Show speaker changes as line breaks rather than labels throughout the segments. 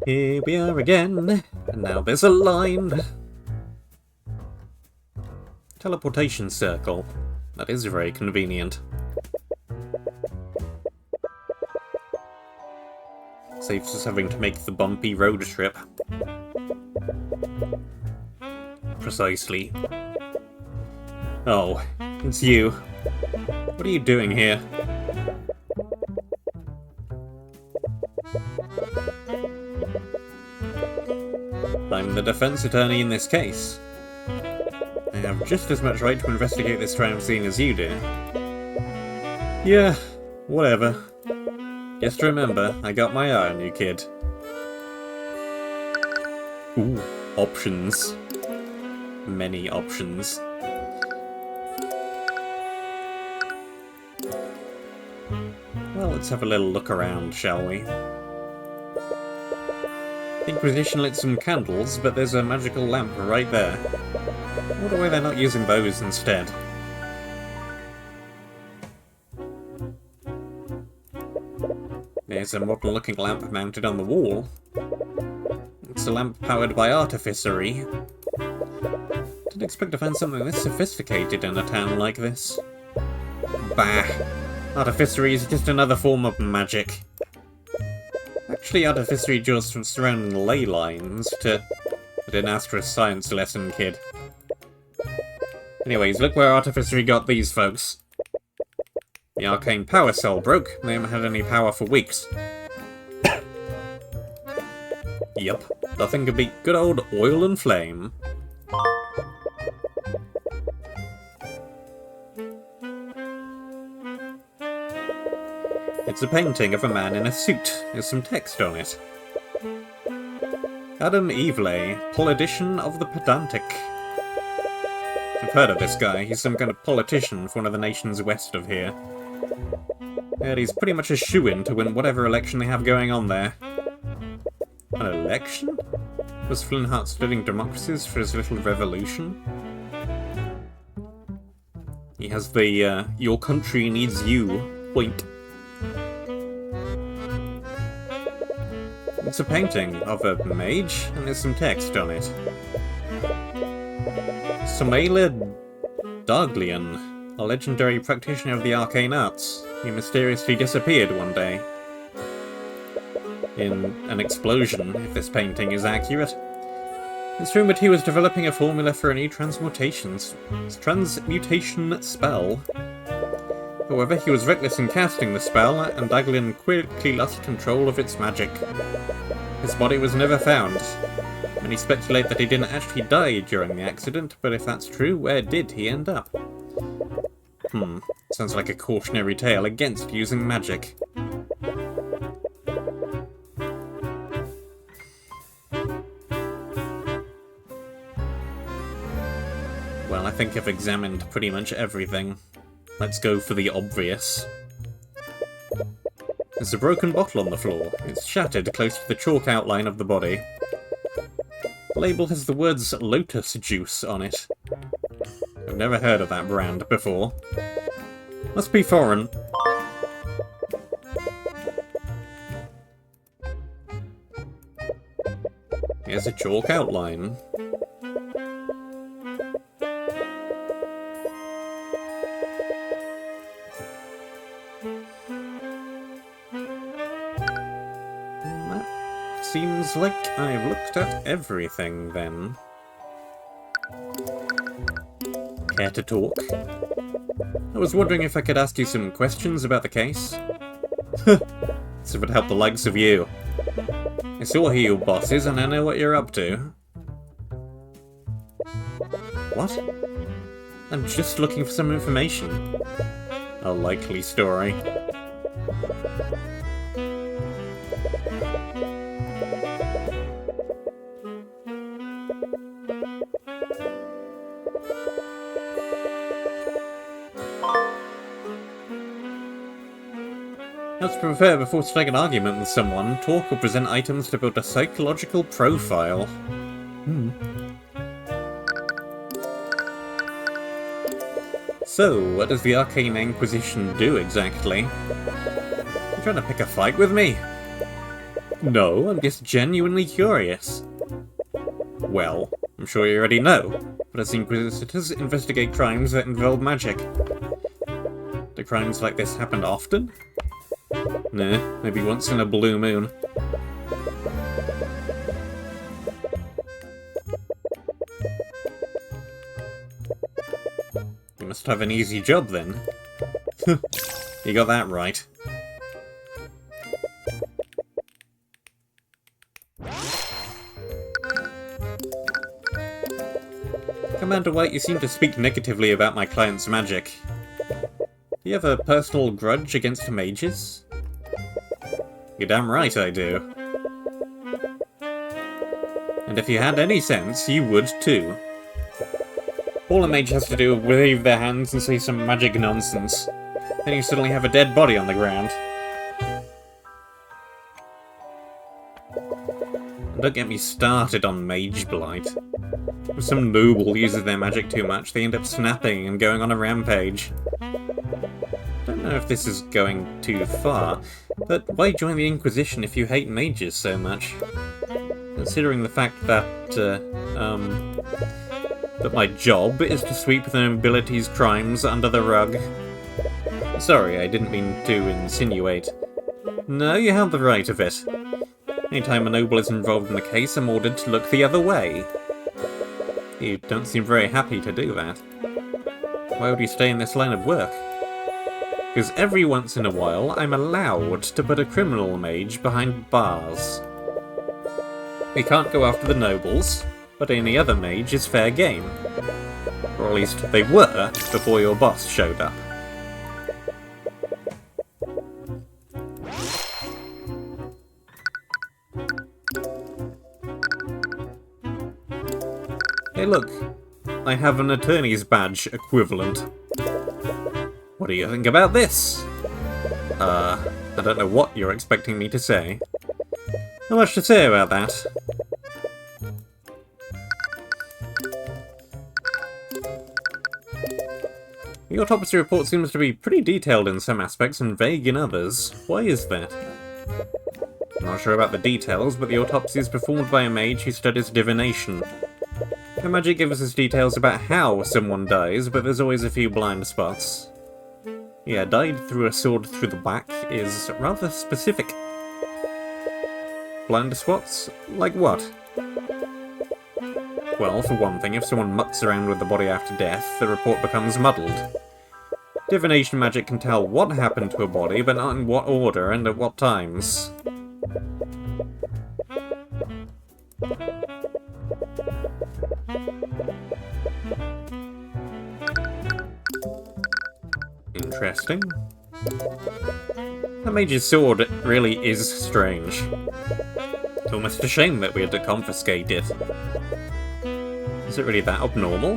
Here we are again, and now there's a line. Teleportation circle. That is very convenient. Saves us having to make the bumpy road trip. Precisely. Oh, it's you. What are you doing here? I'm the defense attorney in this case. I have just as much right to investigate this crime scene as you do. Yeah, whatever. Just remember, I got my eye on you, kid. Ooh, options. Many options. Well, let's have a little look around, shall we? The Inquisition lit some candles, but there's a magical lamp right there. I wonder why they're not using those instead. There's a modern-looking lamp mounted on the wall. It's a lamp powered by artificery. Didn't expect to find something this sophisticated in a town like this. Bah! Artificery is just another form of magic. Actually, artificery draws from surrounding ley lines to... I didn't ask for a science lesson, kid. Anyways, look where artificery got these folks. The arcane power cell broke, and they haven't had any power for weeks. Yup, nothing could beat good old oil and flame. It's a painting of a man in a suit. There's some text on it. Adam Eveley, politician of the pedantic. I've heard of this guy. He's some kind of politician for one of the nations west of here. And he's pretty much a shoo-in to win whatever election they have going on there. An election? Was Flintheart studying democracies for his little revolution? He has the, your country needs you point. It's a painting of a mage, and there's some text on it. Samaela Darglian, a legendary practitioner of the arcane arts. He mysteriously disappeared one day. In an explosion, if this painting is accurate. It's rumored he was developing a formula for a new transmutation spell. However, he was reckless in casting the spell, and Darglian quickly lost control of its magic. His body was never found. Many speculate that he didn't actually die during the accident, but if that's true, where did he end up? Sounds like a cautionary tale against using magic. Well, I think I've examined pretty much everything. Let's go for the obvious. There's a broken bottle on the floor. It's shattered close to the chalk outline of the body. The label has the words Lotus Juice on it. I've never heard of that brand before. Must be foreign. Here's a chalk outline. Seems like I've looked at everything, then. Care to talk? I was wondering if I could ask you some questions about the case. So it would help the likes of you. I saw who your boss is, and I know what you're up to. What? I'm just looking for some information. A likely story. Let's prepare before starting an argument with someone. Talk or present items to build a psychological profile. So, what does the Arcane Inquisition do exactly? You trying to pick a fight with me? No, I'm just genuinely curious. Well, I'm sure you already know, but as Inquisitors investigate crimes that involve magic. Do crimes like this happen often? Nah, maybe once in a blue moon. You must have an easy job then. You got that right. Commander White, you seem to speak negatively about my client's magic. Do you have a personal grudge against mages? You're damn right I do. And if you had any sense, you would too. All a mage has to do is wave their hands and say some magic nonsense. Then you suddenly have a dead body on the ground. And don't get me started on mage blight. If some noble uses their magic too much, they end up snapping and going on a rampage. Don't know if this is going too far, but why join the Inquisition if you hate mages so much? Considering the fact that, that my job is to sweep the nobility's crimes under the rug. Sorry, I didn't mean to insinuate. No, you have the right of it. Anytime a noble is involved in a case, I'm ordered to look the other way. You don't seem very happy to do that. Why would you stay in this line of work? Because every once in a while, I'm allowed to put a criminal mage behind bars. We can't go after the nobles, but any other mage is fair game. Or at least they were before your boss showed up. Hey look, I have an attorney's badge equivalent. What do you think about this? I don't know what you're expecting me to say. Not much to say about that. The autopsy report seems to be pretty detailed in some aspects and vague in others. Why is that? I'm not sure about the details, but the autopsy is performed by a mage who studies divination. The magic gives us details about how someone dies, but there's always a few blind spots. Yeah, died through a sword through the back is rather specific. Blind spots? Like what? Well, for one thing, if someone mucks around with the body after death, the report becomes muddled. Divination magic can tell what happened to a body, but not in what order and at what times. Interesting. That mage's sword really is strange. It's almost a shame that we had to confiscate it. Is it really that abnormal?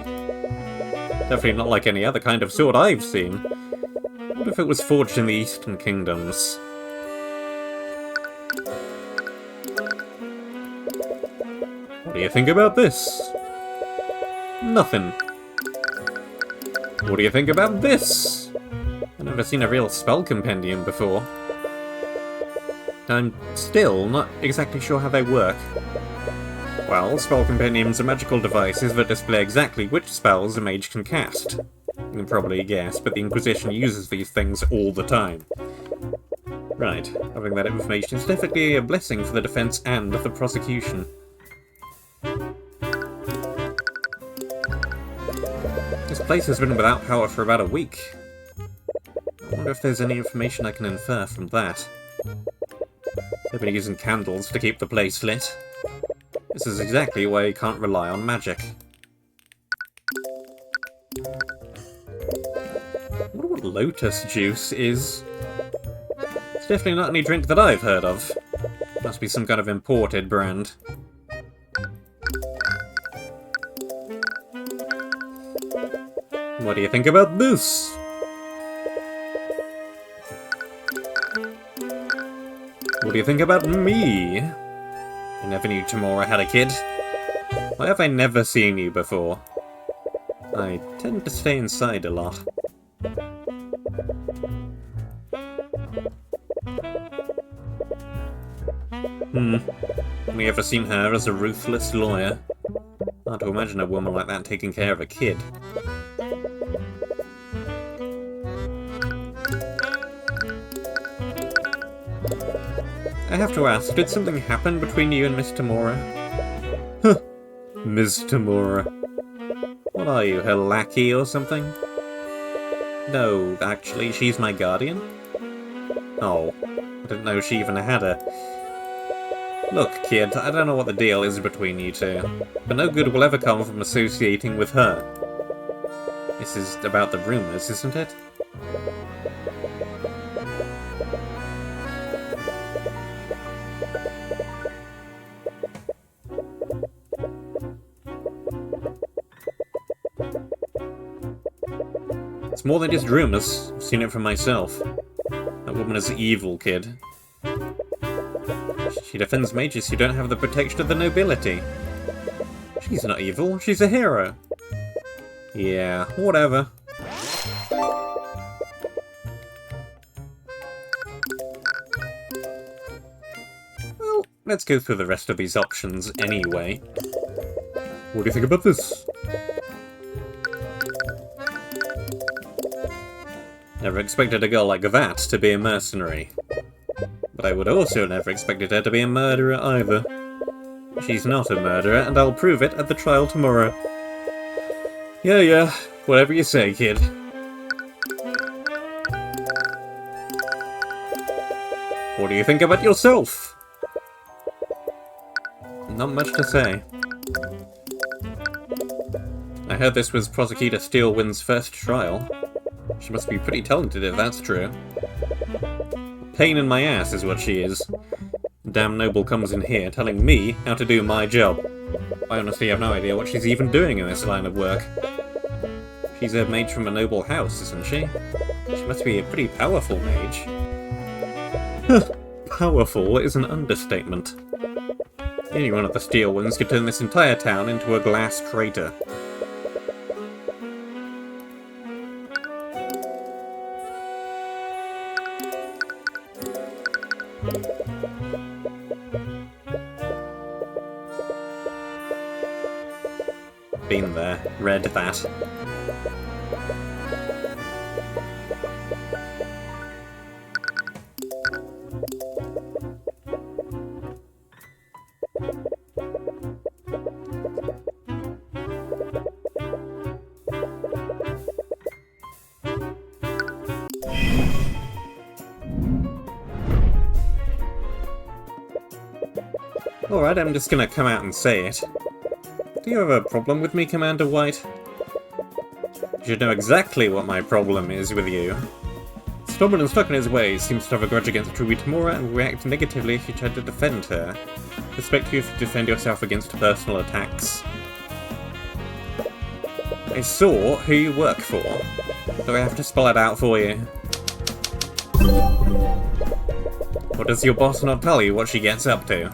Definitely not like any other kind of sword I've seen. What if it was forged in the Eastern Kingdoms? What do you think about this? Nothing. What do you think about this? I've never seen a real spell compendium before. I'm still not exactly sure how they work. Well, spell compendiums are magical devices that display exactly which spells a mage can cast. You can probably guess, but the Inquisition uses these things all the time. Right, having that information is definitely a blessing for the defense and the prosecution. This place has been without power for about a week. I wonder if there's any information I can infer from that. They've been using candles to keep the place lit. This is exactly why you can't rely on magic. I wonder what lotus juice is. It's definitely not any drink that I've heard of. Must be some kind of imported brand. What do you think about this? What do you think about me? I never knew Tamora had a kid. Why have I never seen you before? I tend to stay inside a lot. Have you ever seen her as a ruthless lawyer? Hard to imagine a woman like that taking care of a kid. I have to ask, did something happen between you and Miss Tamora? Huh, Miss Tamora. What are you, her lackey or something? No, actually, she's my guardian. Oh, I didn't know she even had a... Look, kid, I don't know what the deal is between you two, but no good will ever come from associating with her. This is about the rumours, isn't it? It's more than just rumours. I've seen it for myself. That woman is evil, kid. She defends mages who don't have the protection of the nobility. She's not evil, she's a hero. Yeah, whatever. Well, let's go through the rest of these options anyway. What do you think about this? Never expected a girl like that to be a mercenary. But I would also never expected her to be a murderer either. She's not a murderer, and I'll prove it at the trial tomorrow. Yeah, whatever you say, kid. What do you think about yourself? Not much to say. I heard this was Prosecutor Steelwind's first trial. She must be pretty talented if that's true. Pain in my ass is what she is. Damn noble comes in here telling me how to do my job. I honestly have no idea what she's even doing in this line of work. She's a mage from a noble house, isn't she? She must be a pretty powerful mage. Powerful is an understatement. Any one of the Steelwinds could turn this entire town into a glass crater. Been there, read that. Alright, I'm just gonna come out and say it. Do you have a problem with me, Commander White? You should know exactly what my problem is with you. Stubborn and stuck in his ways, seems to have a grudge against Ruby Tamora and will react negatively if you try to defend her. Respect you if you defend yourself against personal attacks. I saw who you work for. Do I have to spell it out for you? Or does your boss not tell you what she gets up to?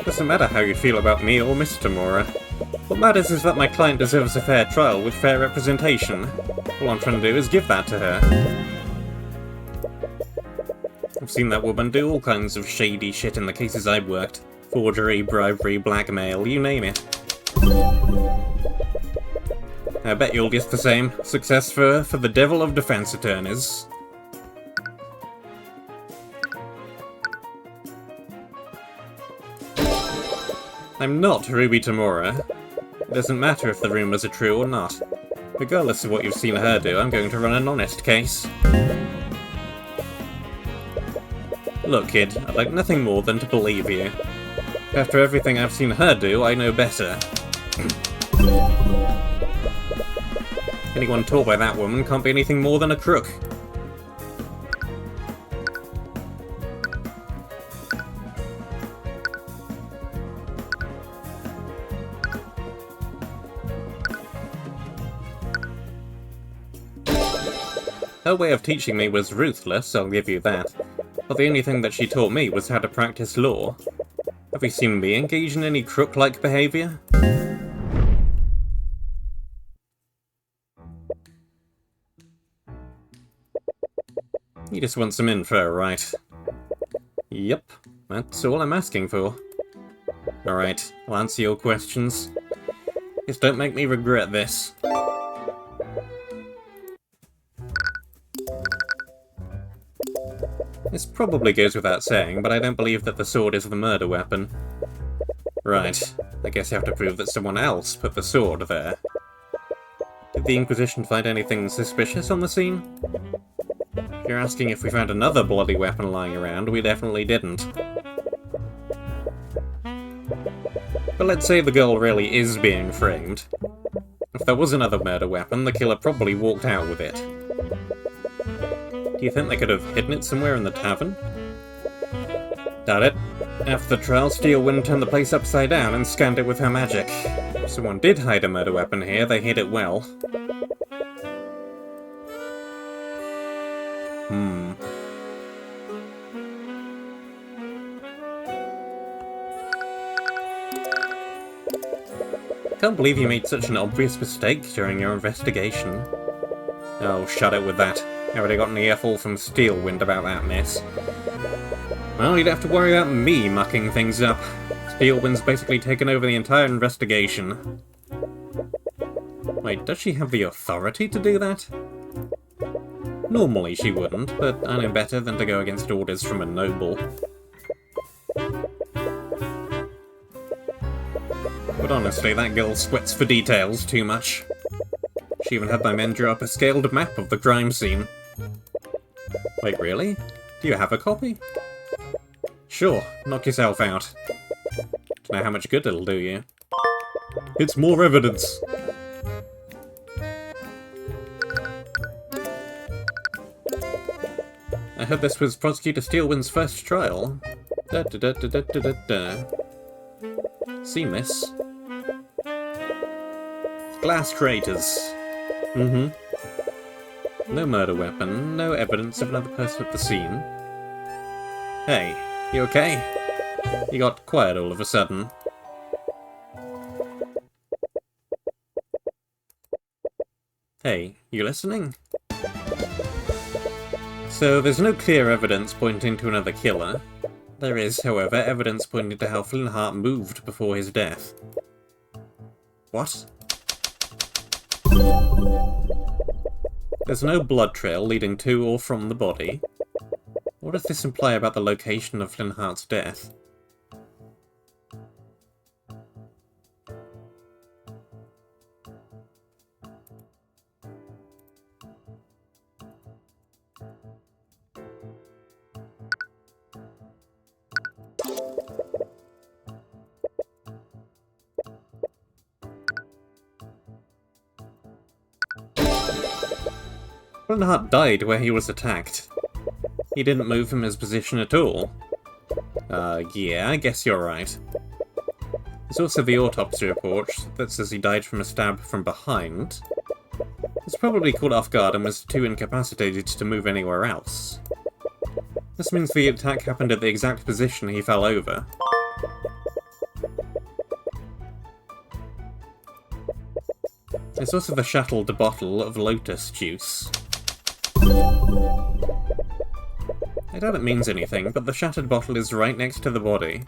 Doesn't matter how you feel about me or Miss Tamora. What matters is that my client deserves a fair trial with fair representation. All I'm trying to do is give that to her. I've seen that woman do all kinds of shady shit in the cases I've worked. Forgery, bribery, blackmail, you name it. I bet you'll guess the same. Success for the devil of defense attorneys. I'm not Ruby Tamora. It doesn't matter if the rumours are true or not. Regardless of what you've seen her do, I'm going to run an honest case. Look, kid, I'd like nothing more than to believe you. After everything I've seen her do, I know better. Anyone taught by that woman can't be anything more than a crook. Her way of teaching me was ruthless, I'll give you that. But the only thing that she taught me was how to practice law. Have you seen me engage in any crook-like behaviour? You just want some info, right? Yep, that's all I'm asking for. Alright, I'll answer your questions. Just don't make me regret this. This probably goes without saying, but I don't believe that the sword is the murder weapon. Right, I guess you have to prove that someone else put the sword there. Did the Inquisition find anything suspicious on the scene? If you're asking if we found another bloody weapon lying around, we definitely didn't. But let's say the girl really is being framed. If there was another murder weapon, the killer probably walked out with it. Do you think they could have hidden it somewhere in the tavern? Doubt it. After the trial, Steelwind turned the place upside down and scanned it with her magic. If someone did hide a murder weapon here, they hid it well. Can't believe you made such an obvious mistake during your investigation. Oh, shut it with that. I already got an earful from Steelwind about that mess. Well, you'd have to worry about me mucking things up. Steelwind's basically taken over the entire investigation. Wait, does she have the authority to do that? Normally she wouldn't, but I know better than to go against orders from a noble. But honestly, that girl sweats for details too much. She even had my men draw up a scaled map of the crime scene. Wait, really? Do you have a copy? Sure, knock yourself out. Don't know how much good it'll do you. It's more evidence! I heard this was Prosecutor Steelwind's first trial. See, miss? Glass craters. No murder weapon, no evidence of another person at the scene. Hey, you okay? You got quiet all of a sudden. Hey, you listening? So, there's no clear evidence pointing to another killer. There is, however, evidence pointing to how Flintheart moved before his death. What? There's no blood trail leading to or from the body. What does this imply about the location of Flintheart's death? Flintheart died where he was attacked. He didn't move from his position at all. Yeah, I guess you're right. There's also the autopsy report that says he died from a stab from behind. He's probably caught off guard and was too incapacitated to move anywhere else. This means the attack happened at the exact position he fell over. There's also the shattered bottle of lotus juice. I doubt it means anything, but the shattered bottle is right next to the body.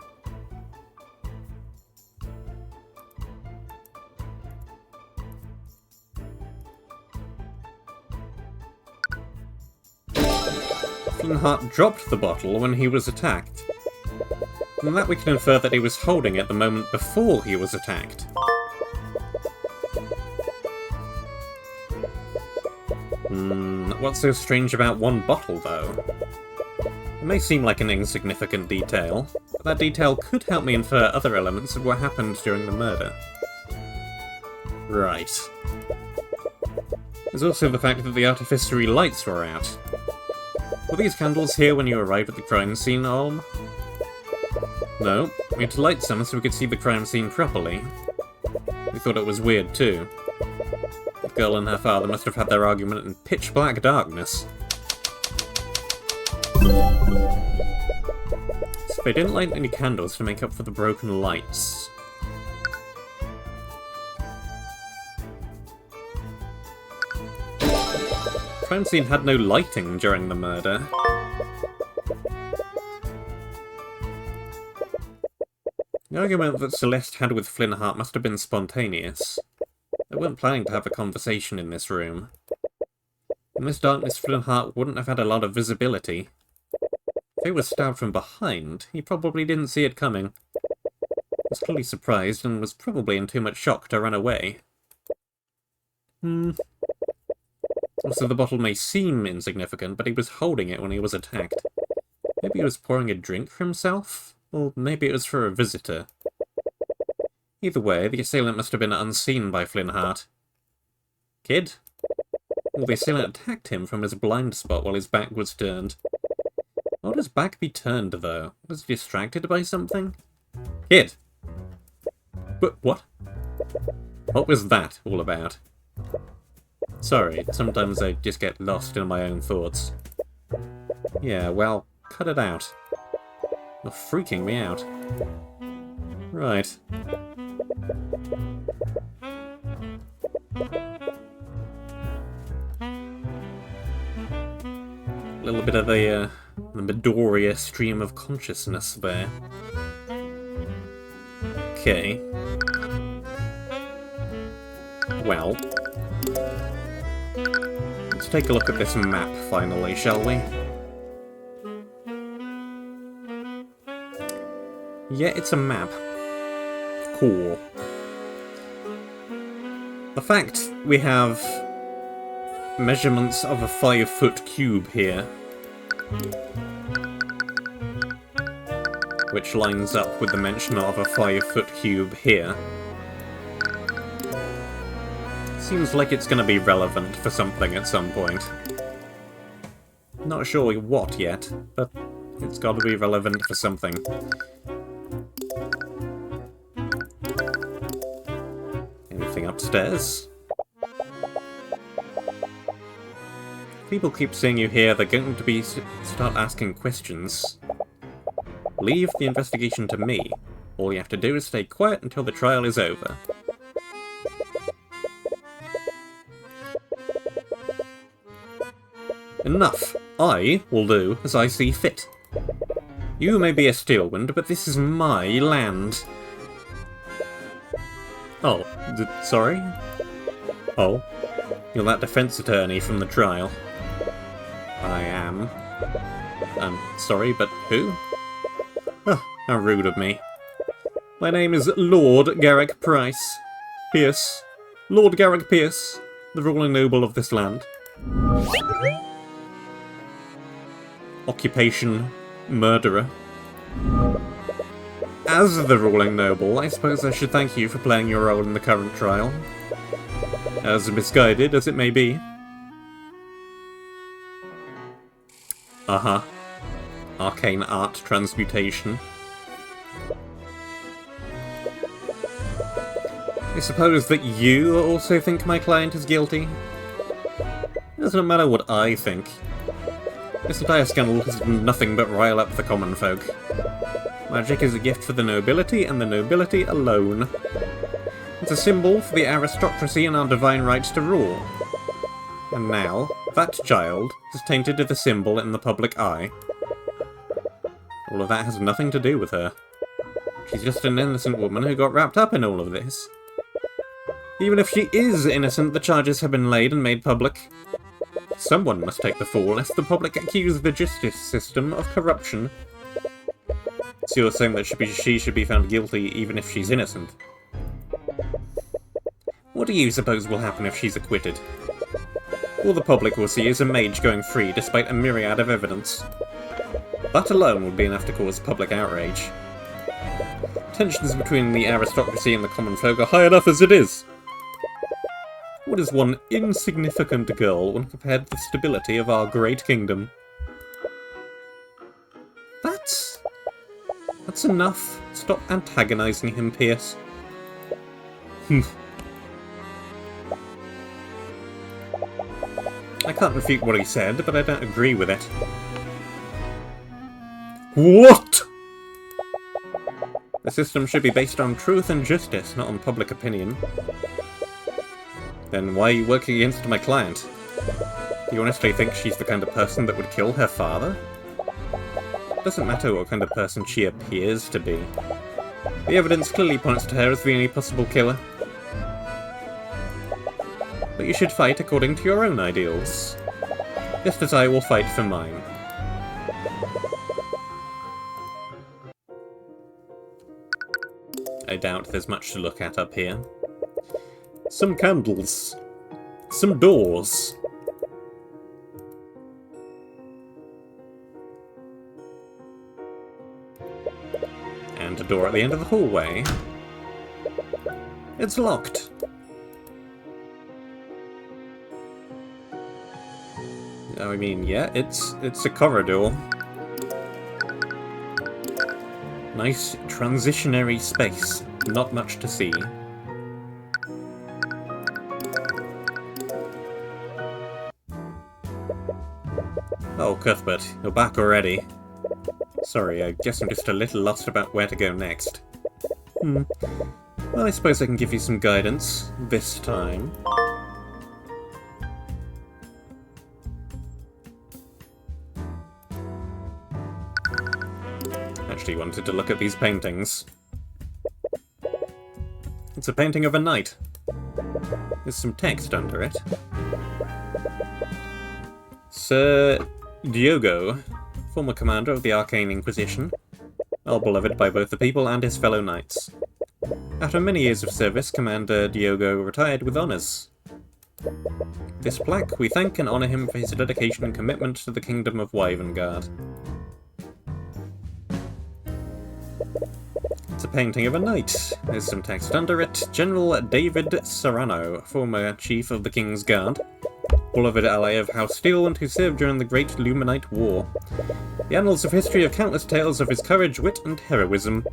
Flintheart dropped the bottle when he was attacked. From that we can infer that he was holding it the moment before he was attacked. What's so strange about one bottle, though? It may seem like an insignificant detail, but that detail could help me infer other elements of what happened during the murder. Right. There's also the fact that the artificery lights were out. Were these candles here when you arrived at the crime scene, Olm? No, we had to light some so we could see the crime scene properly. We thought it was weird, too. The girl and her father must have had their argument in pitch-black darkness. So they didn't light any candles to make up for the broken lights. Crime scene had no lighting during the murder. The argument that Celeste had with Flynnhart must have been spontaneous. They weren't planning to have a conversation in this room. In this darkness, Flynnhart wouldn't have had a lot of visibility. If he was stabbed from behind, he probably didn't see it coming. He was clearly surprised and was probably in too much shock to run away. Also, the bottle may seem insignificant, but he was holding it when he was attacked. Maybe he was pouring a drink for himself? Or maybe it was for a visitor. Either way, the assailant must have been unseen by Flynnhart. Kid? Well, the assailant attacked him from his blind spot while his back was turned. Why would his back be turned, though? Was he distracted by something? Kid! But what? What was that all about? Sorry, sometimes I just get lost in my own thoughts. Yeah, well, cut it out. You're freaking me out. Right. A little bit of the Midoriya stream of consciousness there. Okay. Well. Let's take a look at this map, finally, shall we? Yeah, it's a map. Cool. The fact we have measurements of a 5-foot cube here, which lines up with the mention of a 5-foot cube here, seems like it's going to be relevant for something at some point. Not sure what yet, but it's got to be relevant for something. Anything upstairs? People keep seeing you here, they're going to start asking questions. Leave the investigation to me. All you have to do is stay quiet until the trial is over. Enough. I will do as I see fit. You may be a Steelwind, but this is my land. Oh, sorry? Oh, you're that defense attorney from the trial. I am. I'm sorry, but who? Oh, how rude of me. My name is Lord Garrick Price. Pierce. Lord Garrick Pierce, the ruling noble of this land. Occupation, murderer. As the ruling noble, I suppose I should thank you for playing your role in the current trial. As misguided as it may be. Arcane art transmutation. I suppose that you also think my client is guilty? It doesn't matter what I think. This entire scandal has done nothing but rile up the common folk. Magic is a gift for the nobility, and the nobility alone. It's a symbol for the aristocracy and our divine rights to rule. And now, that child has tainted the symbol in the public eye. All of that has nothing to do with her. She's just an innocent woman who got wrapped up in all of this. Even if she is innocent, the charges have been laid and made public. Someone must take the fall, lest the public accuse the justice system of corruption. So you're saying that she should be found guilty even if she's innocent? What do you suppose will happen if she's acquitted? All the public will see is a mage going free despite a myriad of evidence. That alone would be enough to cause public outrage. Tensions between the aristocracy and the common folk are high enough as it is. What is one insignificant girl when compared to the stability of our great kingdom? That's enough. Stop antagonizing him, Pierce. I can't refute what he said, but I don't agree with it. What? The system should be based on truth and justice, not on public opinion. Then why are you working against my client? Do you honestly think she's the kind of person that would kill her father? It doesn't matter what kind of person she appears to be. The evidence clearly points to her as the only possible killer. But you should fight according to your own ideals. Just as I will fight for mine. I doubt there's much to look at up here. Some candles. Some doors. And a door at the end of the hallway. It's locked. I mean, yeah, it's a corridor. Nice transitionary space. Not much to see. Oh, Cuthbert, you're back already. Sorry, I guess I'm just a little lost about where to go next. Well, I suppose I can give you some guidance, this time. Actually wanted to look at these paintings. It's a painting of a knight. There's some text under it. Sir Diogo, former commander of the Arcane Inquisition, well beloved by both the people and his fellow knights. After many years of service, Commander Diogo retired with honours. This plaque, we thank and honour him for his dedication and commitment to the Kingdom of Wyvengard. It's a painting of a knight. There's some text under it. General David Serrano, former chief of the King's Guard, beloved ally of House Steel and who served during the Great Luminite War. The annals of history have countless tales of his courage, wit, and heroism.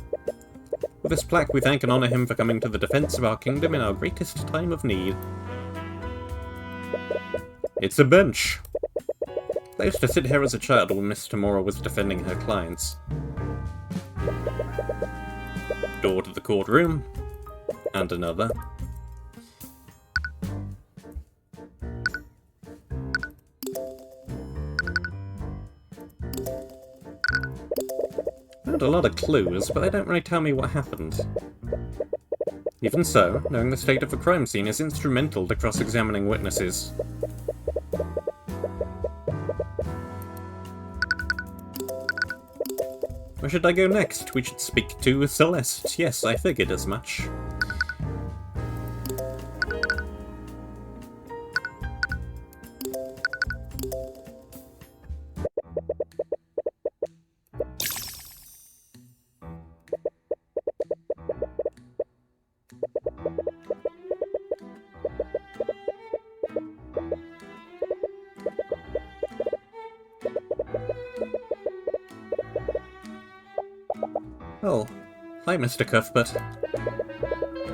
With this plaque, we thank and honour him for coming to the defence of our kingdom in our greatest time of need. It's a bench. I used to sit here as a child when Miss Tamora was defending her clients. Door to the courtroom. And another. Found a lot of clues, but they don't really tell me what happened. Even so, knowing the state of the crime scene is instrumental to cross-examining witnesses. Where should I go next? We should speak to Celeste. Yes, I figured as much. Oh, hi Mr. Cuthbert.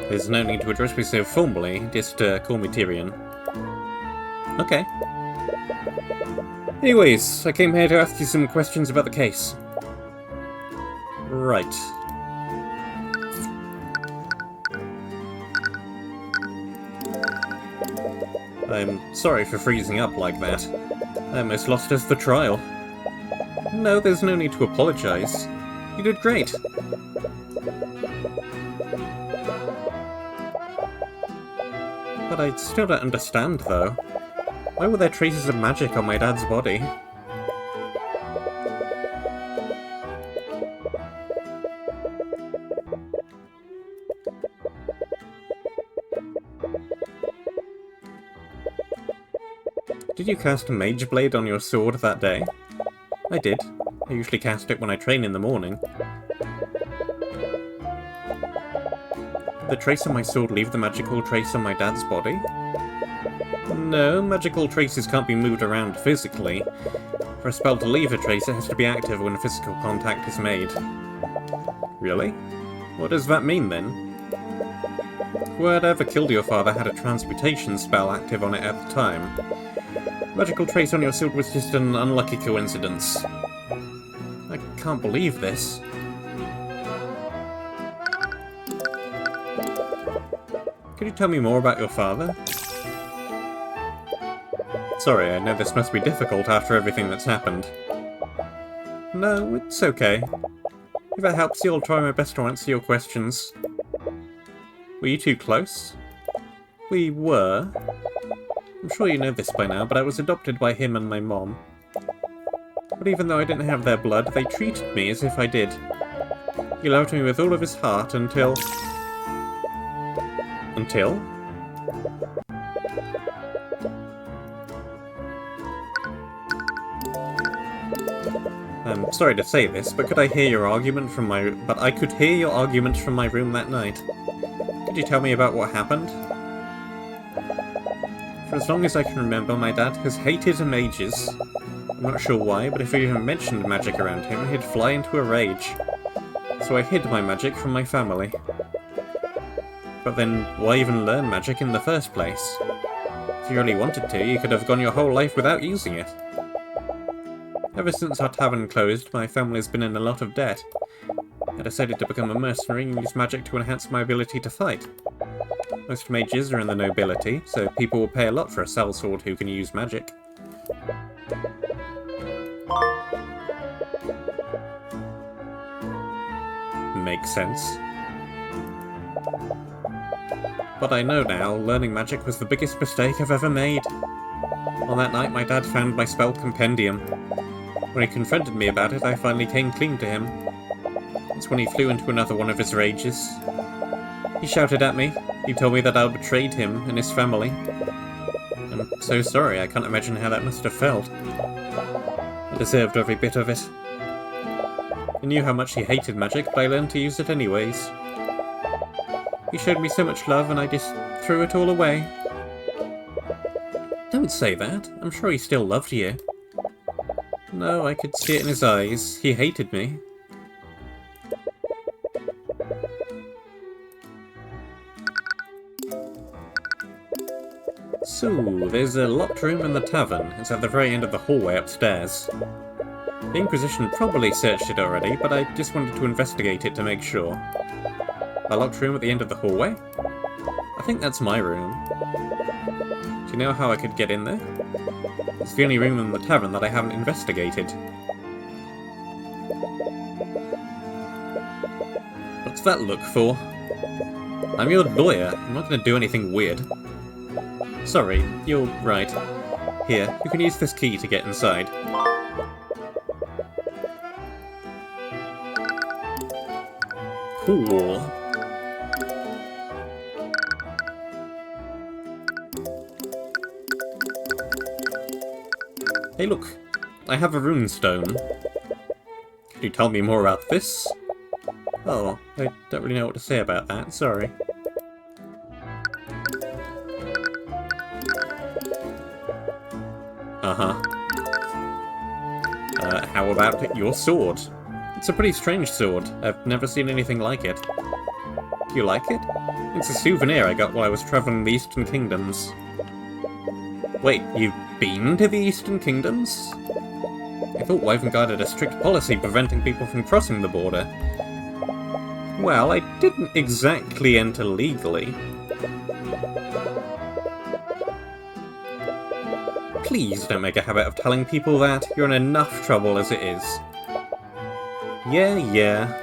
There's no need to address me so formally, just call me Tyrion. Okay. Anyways, I came here to ask you some questions about the case. Right. I'm sorry for freezing up like that. I almost lost us the trial. No, there's no need to apologize. You did great. But I still don't understand, though. Why were there traces of magic on my dad's body? Did you cast a Mage Blade on your sword that day? I did. I usually cast it when I train in the morning. Did the trace on my sword leave the magical trace on my dad's body? No, magical traces can't be moved around physically. For a spell to leave a trace, it has to be active when physical contact is made. Really? What does that mean, then? Whoever killed your father had a transmutation spell active on it at the time. Magical trace on your sword was just an unlucky coincidence. I can't believe this. Could you tell me more about your father? Sorry, I know this must be difficult after everything that's happened. No, it's okay. If it helps you, I'll try my best to answer your questions. Were you too close? We were. I'm sure you know this by now, but I was adopted by him and my mom. But even though I didn't have their blood, they treated me as if I did. He loved me with all of his heart until... Until? I'm sorry to say this, but I could hear your argument from my room that night. Could you tell me about what happened? For as long as I can remember, my dad has hated mages. I'm not sure why, but if we even mentioned magic around him, he'd fly into a rage. So I hid my magic from my family. But then, why even learn magic in the first place? If you really wanted to, you could have gone your whole life without using it. Ever since our tavern closed, my family's been in a lot of debt. I decided to become a mercenary and use magic to enhance my ability to fight. Most mages are in the nobility, so people will pay a lot for a sellsword who can use magic. Makes sense. But I know now, learning magic was the biggest mistake I've ever made. On that night, my dad found my spell compendium. When he confronted me about it, I finally came clean to him. That's when he flew into another one of his rages. He shouted at me. He told me that I'd betrayed him and his family. I'm so sorry, I can't imagine how that must have felt. I deserved every bit of it. I knew how much he hated magic, but I learned to use it anyways. He showed me so much love and I just threw it all away. Don't say that. I'm sure he still loved you. No, I could see it in his eyes. He hated me. So, there's a locked room in the tavern. It's at the very end of the hallway upstairs. The Inquisition probably searched it already, but I just wanted to investigate it to make sure. A locked room at the end of the hallway? I think that's my room. Do you know how I could get in there? It's the only room in the tavern that I haven't investigated. What's that look for? I'm your lawyer. I'm not going to do anything weird. Sorry, you're right. Here, you can use this key to get inside. Cool. Hey look, I have a runestone. Can you tell me more about this? Oh, I don't really know what to say about that, sorry. How about your sword? It's a pretty strange sword. I've never seen anything like it. Do you like it? It's a souvenir I got while I was traveling the Eastern Kingdoms. Wait, you've been to the Eastern Kingdoms? I thought Wyvern had a strict policy preventing people from crossing the border. Well, I didn't exactly enter legally. Please don't make a habit of telling people that. You're in enough trouble as it is. Yeah.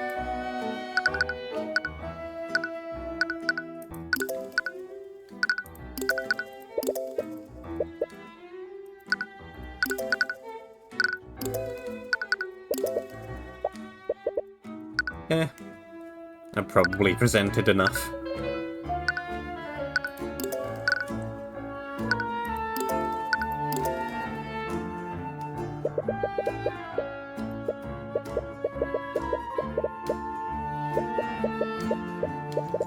I probably presented enough.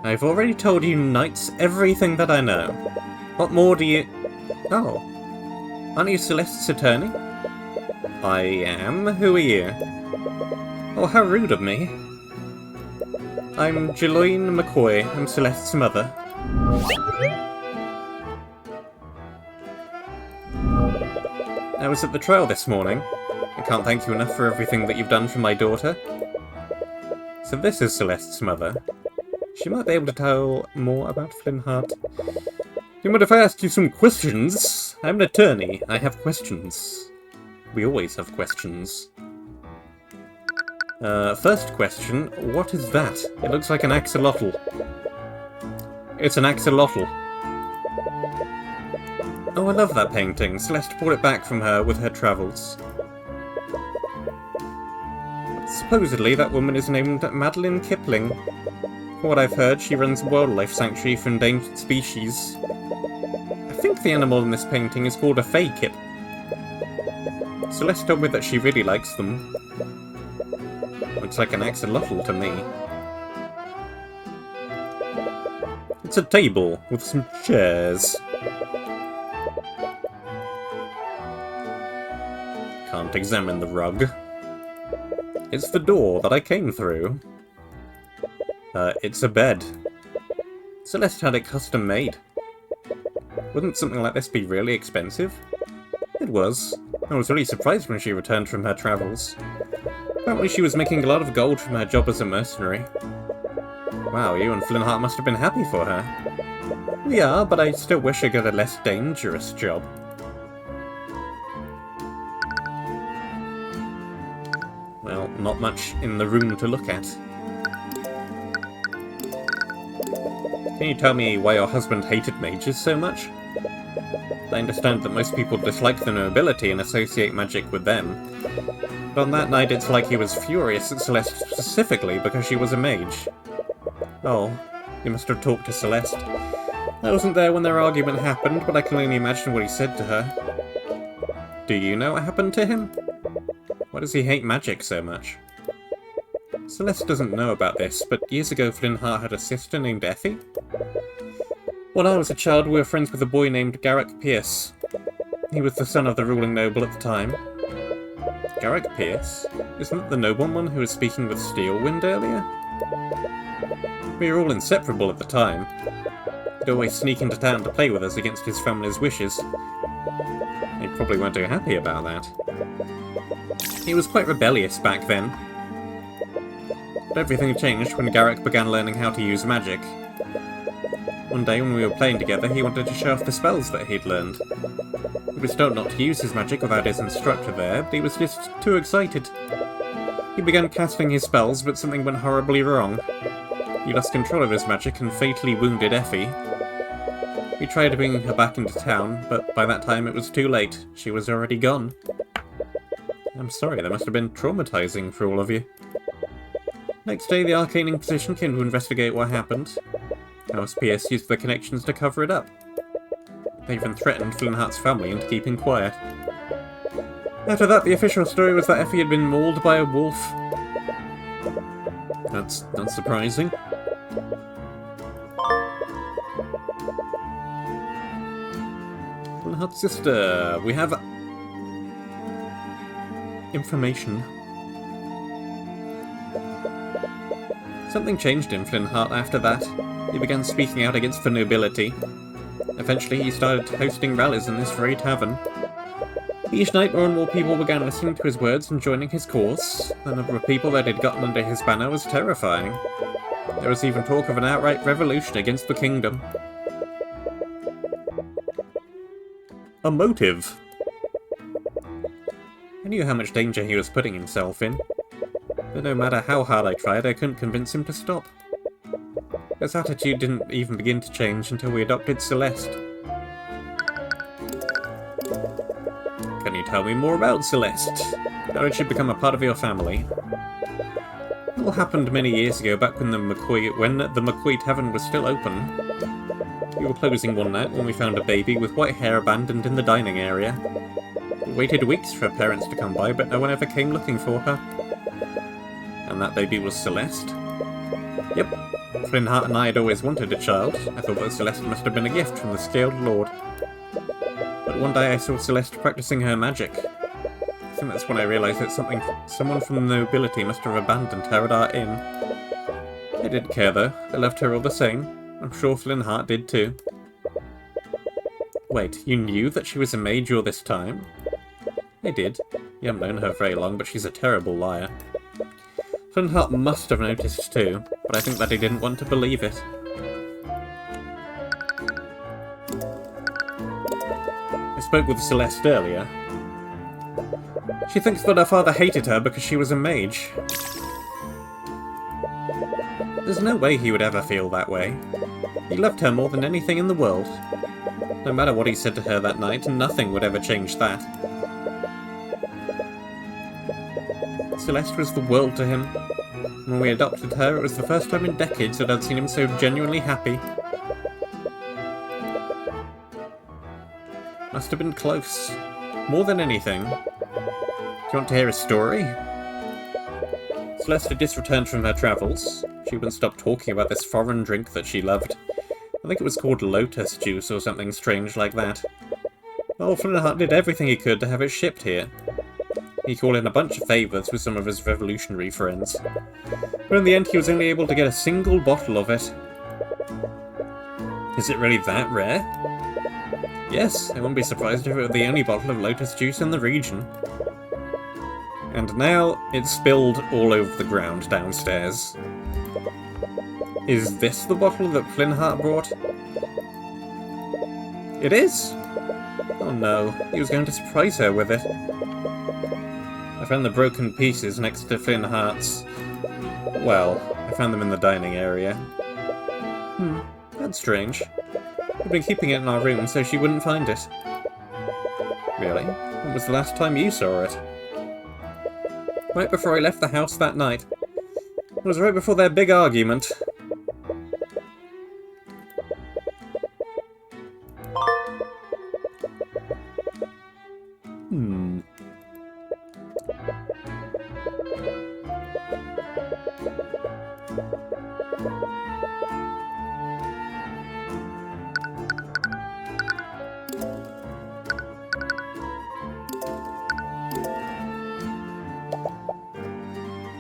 I've already told you knights everything that I know. What more do you... Oh. Aren't you Celeste's attorney? I am. Who are you? Oh, how rude of me. I'm Jeloine McCoy. I'm Celeste's mother. I was at the trial this morning. I can't thank you enough for everything that you've done for my daughter. So this is Celeste's mother. She might be able to tell more about Flynn Hart. Do you mind if I ask you some questions? I'm an attorney. I have questions. We always have questions. First question, what is that? It looks like an axolotl. It's an axolotl. Oh, I love that painting. Celeste brought it back from her with her travels. Supposedly, that woman is named Madeline Kipling. From what I've heard, she runs a wildlife sanctuary for endangered species. I think the animal in this painting is called a fey kip. Celeste told me that she really likes them. Looks like an axolotl to me. It's a table with some chairs. Can't examine the rug. It's the door that I came through. It's a bed. Celeste had it custom made. Wouldn't something like this be really expensive? It was. I was really surprised when she returned from her travels. Apparently she was making a lot of gold from her job as a mercenary. Wow, you and Flynn Hart must have been happy for her. We are, but I still wish I got a less dangerous job. Well, not much in the room to look at. Can you tell me why your husband hated mages so much? I understand that most people dislike the nobility and associate magic with them. But on that night it's like he was furious at Celeste specifically because she was a mage. Oh, you must have talked to Celeste. I wasn't there when their argument happened, but I can only imagine what he said to her. Do you know what happened to him? Why does he hate magic so much? Celeste doesn't know about this, but years ago Flynn Hart had a sister named Effie. When I was a child, we were friends with a boy named Garrick Pierce. He was the son of the ruling noble at the time. Garrick Pierce? Isn't that the nobleman who was speaking with Steelwind earlier? We were all inseparable at the time. He'd always sneak into town to play with us against his family's wishes. They probably weren't too happy about that. He was quite rebellious back then. But everything changed when Garrick began learning how to use magic. One day when we were playing together, he wanted to show off the spells that he'd learned. He was told not to use his magic without his instructor there, but he was just too excited. He began casting his spells, but something went horribly wrong. He lost control of his magic and fatally wounded Effie. We tried bringing her back into town, but by that time it was too late. She was already gone. I'm sorry, that must have been traumatizing for all of you. Next day, the Arcane Inquisition came to investigate what happened. House Pierce used their connections to cover it up. They even threatened Flynn Hart's family into keeping quiet. After that, the official story was that Effie had been mauled by a wolf. That's not surprising. Flynn Hart's sister. We have information. Something changed in Flynn Hart after that. He began speaking out against the nobility. Eventually he started hosting rallies in this very tavern. Each night more and more people began listening to his words and joining his cause. The number of people that had gotten under his banner was terrifying. There was even talk of an outright revolution against the kingdom. A motive. I knew how much danger he was putting himself in. But no matter how hard I tried, I couldn't convince him to stop. His attitude didn't even begin to change until we adopted Celeste. Can you tell me more about Celeste? How did she become a part of your family? It all happened many years ago, back when the McCoy Tavern was still open. We were closing one night when we found a baby with white hair abandoned in the dining area. We waited weeks for her parents to come by, but no one ever came looking for her. And that baby was Celeste? Yep. Flynn Hart and I had always wanted a child. I thought that Celeste must have been a gift from the Scaled Lord. But one day I saw Celeste practicing her magic. I think that's when I realised that someone from the nobility must have abandoned her at our inn. I didn't care though. I loved her all the same. I'm sure Flynn Hart did too. Wait, you knew that she was a mage all this time? I did. You haven't known her very long, but she's a terrible liar. Flintheart must have noticed too, but I think that he didn't want to believe it. I spoke with Celeste earlier. She thinks that her father hated her because she was a mage. There's no way he would ever feel that way. He loved her more than anything in the world. No matter what he said to her that night, nothing would ever change that. Celeste was the world to him. When we adopted her, it was the first time in decades that I'd seen him so genuinely happy. Must have been close. More than anything. Do you want to hear a story? Celeste had just returned from her travels. She wouldn't stop talking about this foreign drink that she loved. I think it was called lotus juice or something strange like that. Oh, Flintheart did everything he could to have it shipped here. He called in a bunch of favours with some of his revolutionary friends. But in the end he was only able to get a single bottle of it. Is it really that rare? Yes, I wouldn't be surprised if it were the only bottle of lotus juice in the region. And now it's spilled all over the ground downstairs. Is this the bottle that Flintheart brought? It is! Oh no, he was going to surprise her with it. I found the broken pieces next to Flintheart's... Well, I found them in the dining area. That's strange. We've been keeping it in our room so she wouldn't find it. Really? When was the last time you saw it? Right before I left the house that night. It was right before their big argument.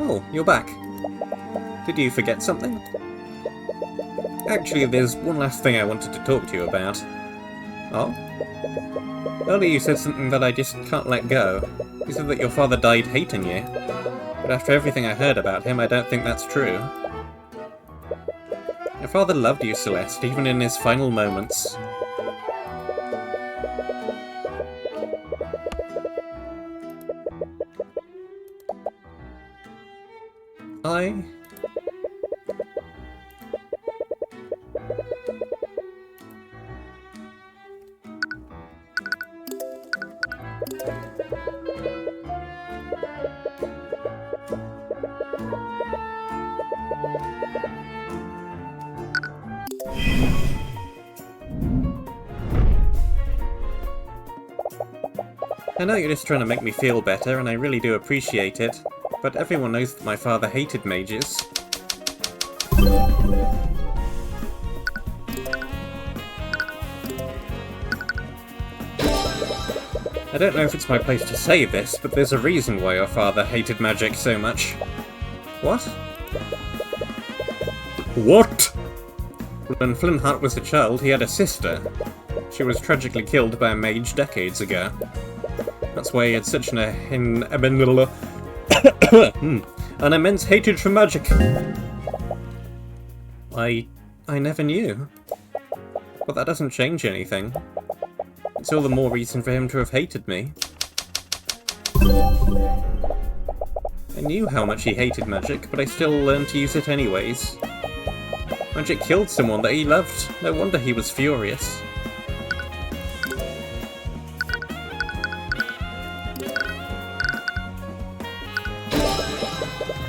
Oh, you're back. Did you forget something? Actually, there's one last thing I wanted to talk to you about. Oh? Earlier you said something that I just can't let go. You said that your father died hating you. But after everything I heard about him, I don't think that's true. Your father loved you, Celeste, even in his final moments. I know you're just trying to make me feel better, and I really do appreciate it, but everyone knows that my father hated mages. I don't know if it's my place to say this, but there's a reason why your father hated magic so much. What? What? When Flintheart was a child, he had a sister. She was tragically killed by a mage decades ago. That's why he had such an immense hatred for magic. I never knew. But that doesn't change anything. It's all the more reason for him to have hated me. I knew how much he hated magic, but I still learned to use it anyways. Magic killed someone that he loved. No wonder he was furious.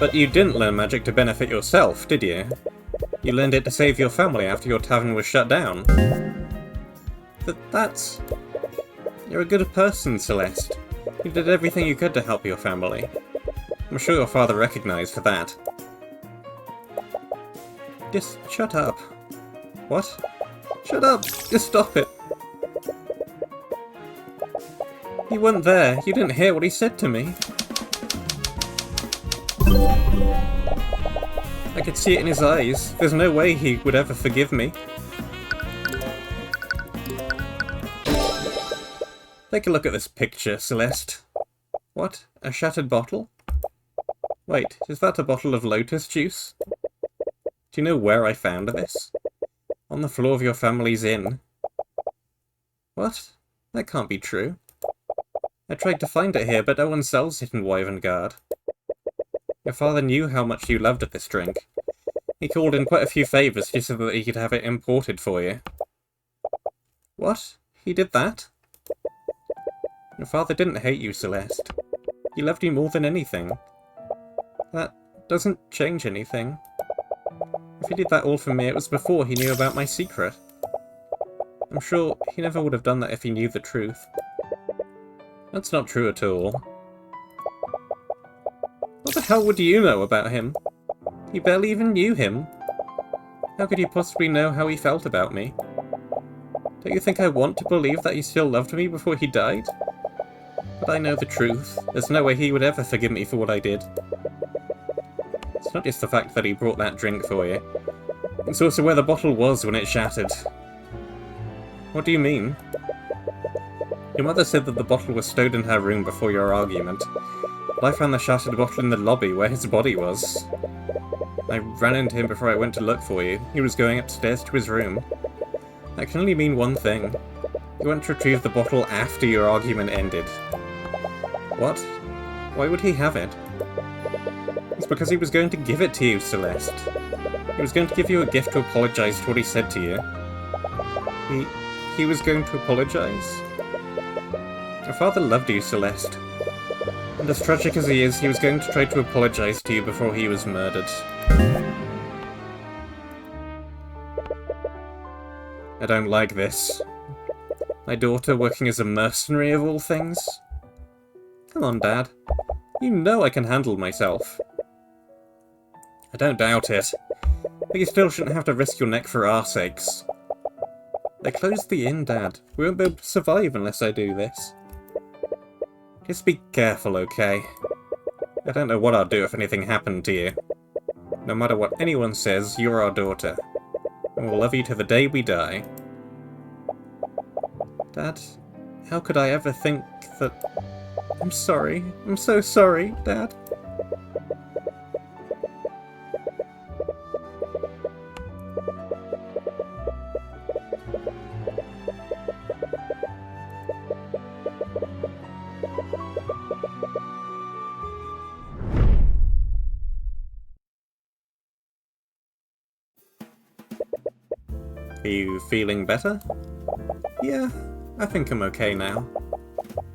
But you didn't learn magic to benefit yourself, did you? You learned it to save your family after your tavern was shut down. That's... You're a good person, Celeste. You did everything you could to help your family. I'm sure your father recognized that. Just shut up. What? Shut up! Just stop it! You weren't there. You didn't hear what he said to me. I could see it in his eyes. There's no way he would ever forgive me. Take a look at this picture, Celeste. What? A shattered bottle? Wait, is that a bottle of lotus juice? Do you know where I found this? On the floor of your family's inn. What? That can't be true. I tried to find it here, but no one sells it in Wyverngard. Your father knew how much you loved this drink. He called in quite a few favours just so that he could have it imported for you. What? He did that? Your father didn't hate you, Celeste. He loved you more than anything. That doesn't change anything. If he did that all for me, it was before he knew about my secret. I'm sure he never would have done that if he knew the truth. That's not true at all. What the hell would you know about him? You barely even knew him. How could you possibly know how he felt about me? Don't you think I want to believe that he still loved me before he died? But I know the truth. There's no way he would ever forgive me for what I did. It's not just the fact that he brought that drink for you. It's also where the bottle was when it shattered. What do you mean? Your mother said that the bottle was stowed in her room before your argument, but I found the shattered bottle in the lobby where his body was. I ran into him before I went to look for you. He was going upstairs to his room. That can only mean one thing. You went to retrieve the bottle after your argument ended. What? Why would he have it? It's because he was going to give it to you, Celeste. He was going to give you a gift to apologise for what he said to you. He was going to apologise? Your father loved you, Celeste. And as tragic as he was going to try to apologise to you before he was murdered. I don't like this. My daughter working as a mercenary of all things? Come on, Dad. You know I can handle myself. I don't doubt it. But you still shouldn't have to risk your neck for our sakes. They closed the inn, Dad. We won't be able to survive unless I do this. Just be careful, okay? I don't know what I'd do if anything happened to you. No matter what anyone says, you're our daughter. And we'll love you to the day we die. Dad, how could I ever think that... I'm sorry. I'm so sorry, Dad. Are you feeling better? Yeah, I think I'm okay now.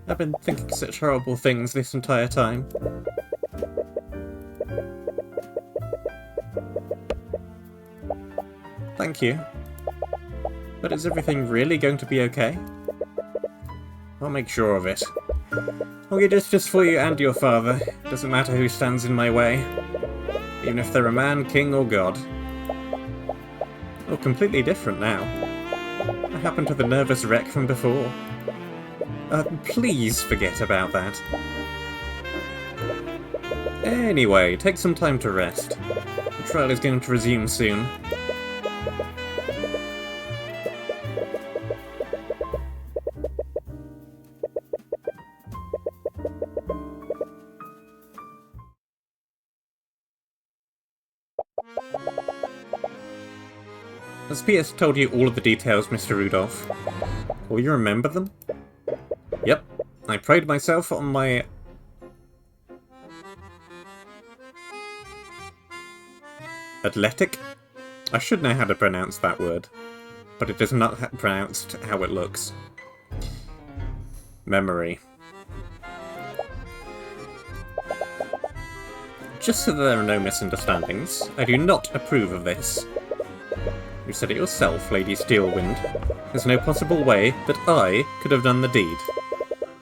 I've been thinking such horrible things this entire time. Thank you. But is everything really going to be okay? I'll make sure of it. I'll get justice for you and your father. Doesn't matter who stands in my way. Even if they're a man, king, or god. Oh, completely different now. What happened to the nervous wreck from before? Please forget about that. Anyway, take some time to rest. The trial is going to resume soon. Has PS told you all of the details, Mr. Rudolph? Will you remember them? Yep. I pride myself on my... Athletic? I should know how to pronounce that word, but it is not pronounced how it looks. Memory. Just so there are no misunderstandings, I do not approve of this. You said it yourself, Lady Steelwind. There's no possible way that I could have done the deed.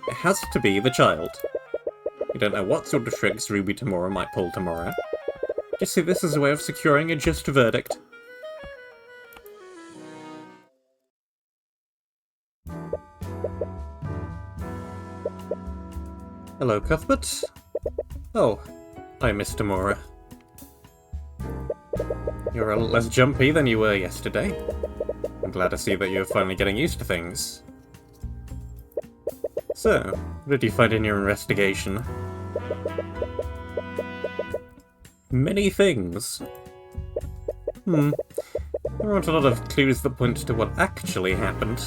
It has to be the child. You don't know what sort of tricks Ruby Tomorrow might pull tomorrow. Just see this as a way of securing a just verdict. Hello, Cuthbert. Oh, hi, Mr. Mora. You're a lot less jumpy than you were yesterday. I'm glad to see that you're finally getting used to things. So, what did you find in your investigation? Many things. There aren't a lot of clues that point to what actually happened.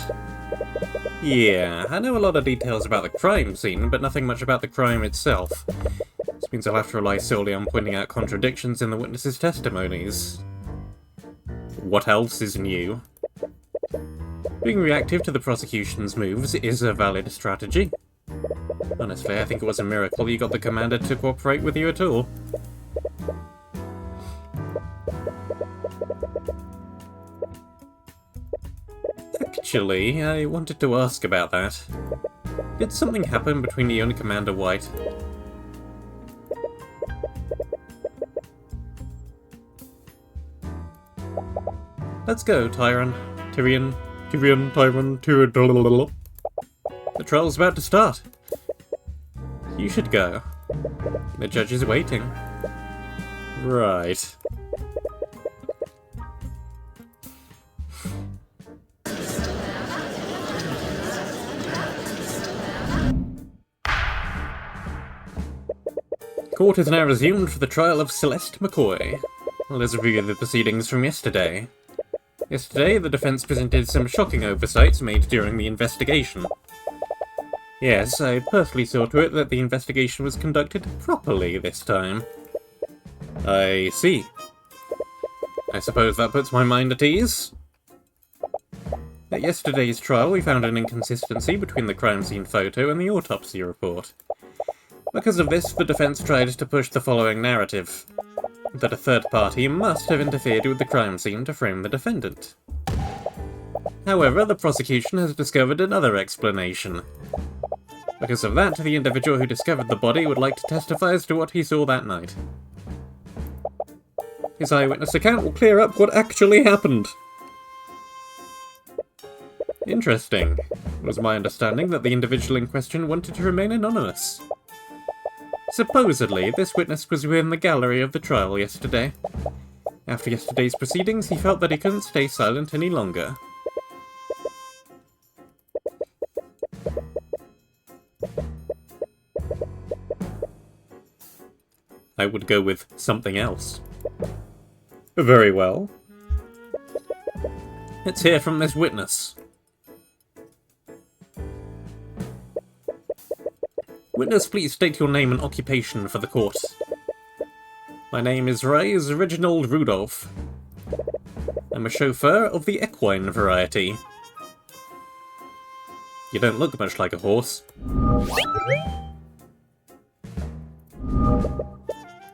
Yeah, I know a lot of details about the crime scene, but nothing much about the crime itself. This means I'll have to rely solely on pointing out contradictions in the witnesses' testimonies. What else is new? Being reactive to the prosecution's moves is a valid strategy. Honestly, I think it was a miracle you got the commander to cooperate with you at all. Actually, I wanted to ask about that. Did something happen between you and Commander White? Let's go, Tyrion. Tyrion. The trial's about to start. You should go. The judge is waiting. Right. Court is now resumed for the trial of Celeste McCoy. Let's review the proceedings from yesterday. Yesterday, the defense presented some shocking oversights made during the investigation. Yes, I personally saw to it that the investigation was conducted properly this time. I see. I suppose that puts my mind at ease. At yesterday's trial, we found an inconsistency between the crime scene photo and the autopsy report. Because of this, the defense tried to push the following narrative: that a third party must have interfered with the crime scene to frame the defendant. However, the prosecution has discovered another explanation. Because of that, the individual who discovered the body would like to testify as to what he saw that night. His eyewitness account will clear up what actually happened. Interesting. It was my understanding that the individual in question wanted to remain anonymous. Supposedly, this witness was within the gallery of the trial yesterday. After yesterday's proceedings, he felt that he couldn't stay silent any longer. I would go with something else. Very well. Let's hear from this witness. Witness, please state your name and occupation for the court. My name is Reginald Rudolph. I'm a chauffeur of the equine variety. You don't look much like a horse.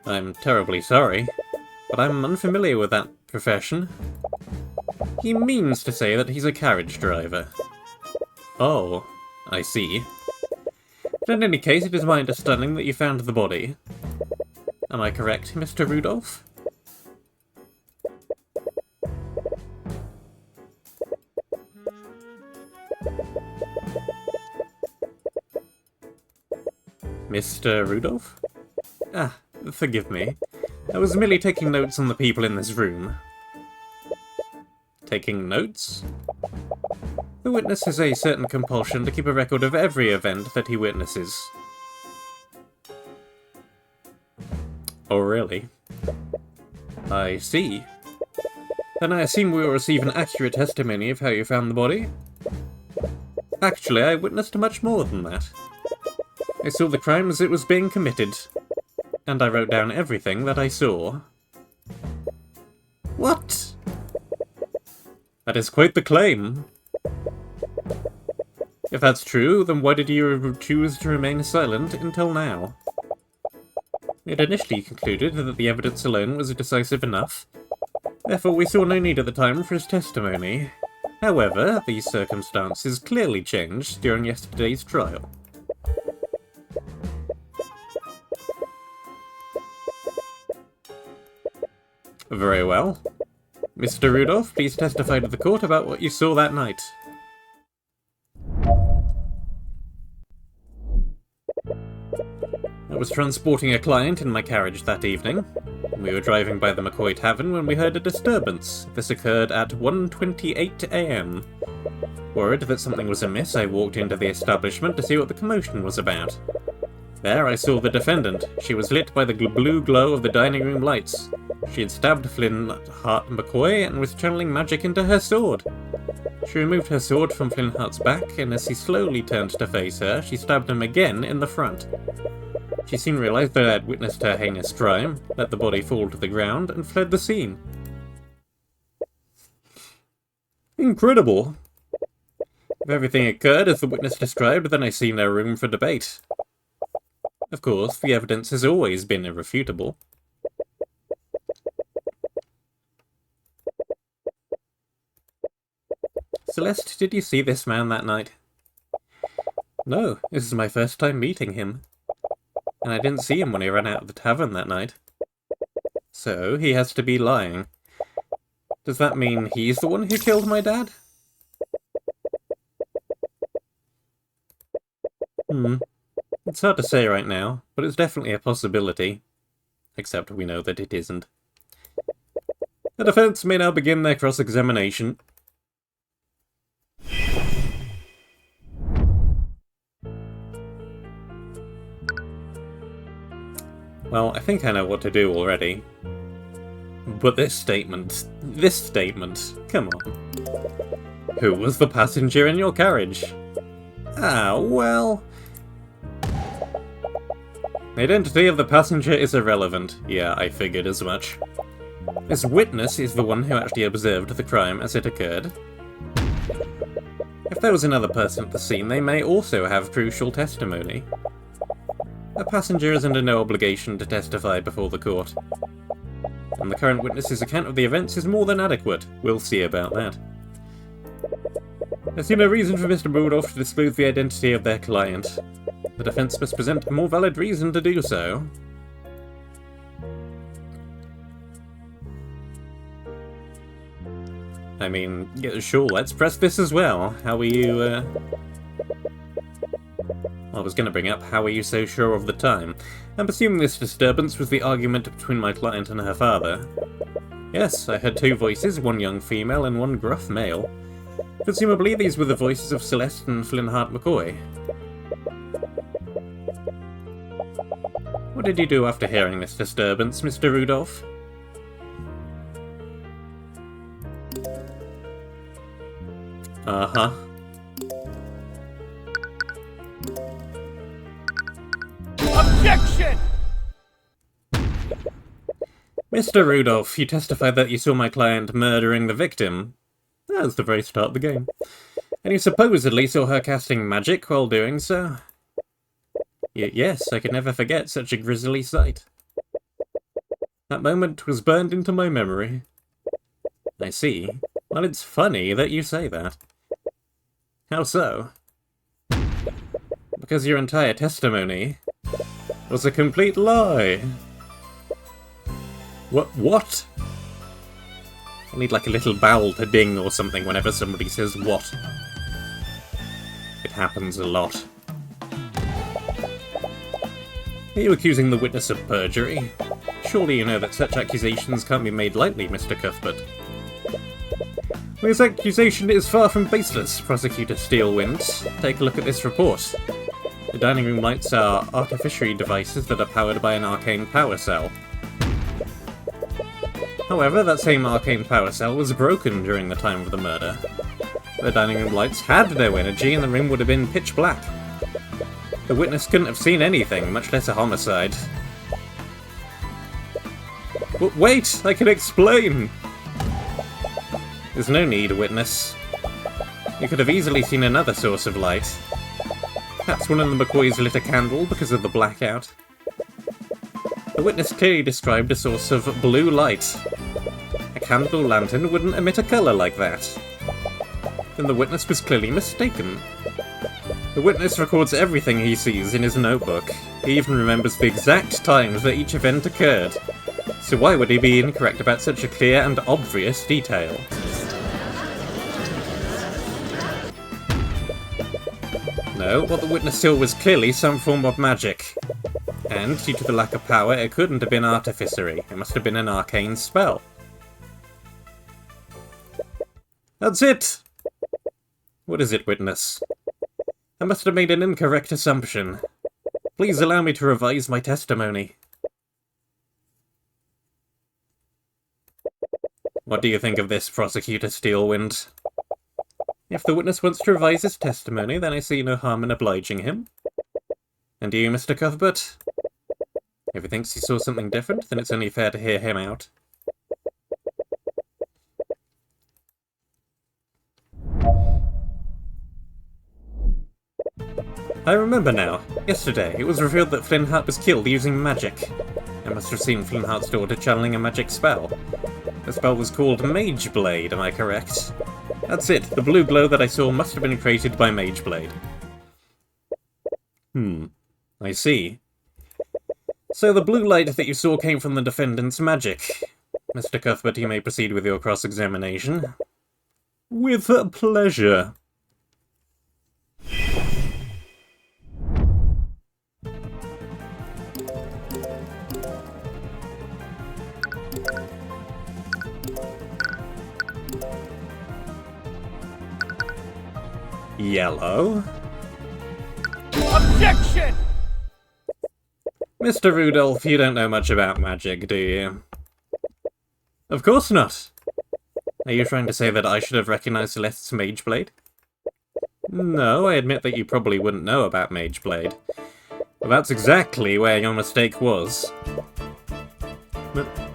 I'm terribly sorry, but I'm unfamiliar with that profession. He means to say that he's a carriage driver. Oh, I see. But in any case, it is my understanding that you found the body. Am I correct, Mr. Rudolph? Mr. Rudolph? Ah, forgive me. I was merely taking notes on the people in this room. Taking notes? The witness has a certain compulsion to keep a record of every event that he witnesses. Oh, really? I see. Then I assume we will receive an accurate testimony of how you found the body? Actually, I witnessed much more than that. I saw the crime as it was being committed, and I wrote down everything that I saw. What? That is quite the claim. If that's true, then why did you choose to remain silent until now? It initially concluded that the evidence alone was decisive enough. Therefore, we saw no need at the time for his testimony. However, these circumstances clearly changed during yesterday's trial. Very well. Mr. Rudolph, please testify to the court about what you saw that night. I was transporting a client in my carriage that evening. We were driving by the McCoy Tavern when we heard a disturbance. This occurred at 1:28 AM. Worried that something was amiss, I walked into the establishment to see what the commotion was about. There I saw the defendant. She was lit by the blue glow of the dining room lights. She had stabbed Flintheart McCoy and was channeling magic into her sword. She removed her sword from Flintheart's back, and as he slowly turned to face her, she stabbed him again in the front. She soon realised that I had witnessed her heinous crime, let the body fall to the ground, and fled the scene. Incredible! If everything occurred as the witness described, then I see no room for debate. Of course, the evidence has always been irrefutable. Celeste, did you see this man that night? No, this is my first time meeting him. And I didn't see him when he ran out of the tavern that night. So, he has to be lying. Does that mean he's the one who killed my dad? It's hard to say right now, but it's definitely a possibility. Except we know that it isn't. The defense may now begin their cross-examination. Well, I think I know what to do already. But this statement, come on. Who was the passenger in your carriage? Ah, well... The identity of the passenger is irrelevant. Yeah, I figured as much. This witness is the one who actually observed the crime as it occurred. If there was another person at the scene, they may also have crucial testimony. A passenger is under no obligation to testify before the court. And the current witness's account of the events is more than adequate. We'll see about that. I see no reason for Mr. Rudolph to disclose the identity of their client. The defense must present a more valid reason to do so. I mean, yeah, sure, let's press this as well. How are you, I was going to bring up, how are you so sure of the time? I'm assuming this disturbance was the argument between my client and her father. Yes, I heard two voices, one young female and one gruff male. Presumably these were the voices of Celeste and Flintheart McCoy. What did you do after hearing this disturbance, Mr. Rudolph? Uh-huh. Objection! Mr. Rudolph, you testified that you saw my client murdering the victim. That's the very start of the game. And you supposedly saw her casting magic while doing so. Yes, I could never forget such a grisly sight. That moment was burned into my memory. I see. Well, it's funny that you say that. How so? Because your entire testimony was a complete lie. What? I need like a little bell to ding or something whenever somebody says what. It happens a lot. Are you accusing the witness of perjury? Surely you know that such accusations can't be made lightly, Mr. Cuthbert. This accusation is far from baseless, Prosecutor Steelwind. Take a look at this report. The dining room lights are artificial devices that are powered by an arcane power cell. However, that same arcane power cell was broken during the time of the murder. The dining room lights had no energy and the room would have been pitch black. The witness couldn't have seen anything, much less a homicide. But wait! I can explain! There's no need, witness. You could have easily seen another source of light. Perhaps one of the McCoys lit a candle because of the blackout. The witness clearly described a source of blue light. A candle lantern wouldn't emit a colour like that. Then the witness was clearly mistaken. The witness records everything he sees in his notebook. He even remembers the exact times that each event occurred. So why would he be incorrect about such a clear and obvious detail? No, what the witness saw was clearly some form of magic. And, due to the lack of power, it couldn't have been artificery. It must have been an arcane spell. That's it! What is it, witness? I must have made an incorrect assumption. Please allow me to revise my testimony. What do you think of this, Prosecutor Steelwind? If the witness wants to revise his testimony, then I see no harm in obliging him. And you, Mr. Cuthbert? If he thinks he saw something different, then it's only fair to hear him out. I remember now. Yesterday, it was revealed that Flintheart was killed using magic. I must have seen Flintheart's daughter channeling a magic spell. The spell was called Mage Blade, am I correct? That's it, the blue glow that I saw must have been created by Mage Blade. I see. So the blue light that you saw came from the defendant's magic. Mr. Cuthbert, you may proceed with your cross-examination. With pleasure. Yellow.
Objection!
Mr. Rudolph, you don't know much about magic, do you? Of course not. Are you trying to say that I should have recognized Celeste's Mage Blade? No, I admit that you probably wouldn't know about Mage Blade. Well, that's exactly where your mistake was.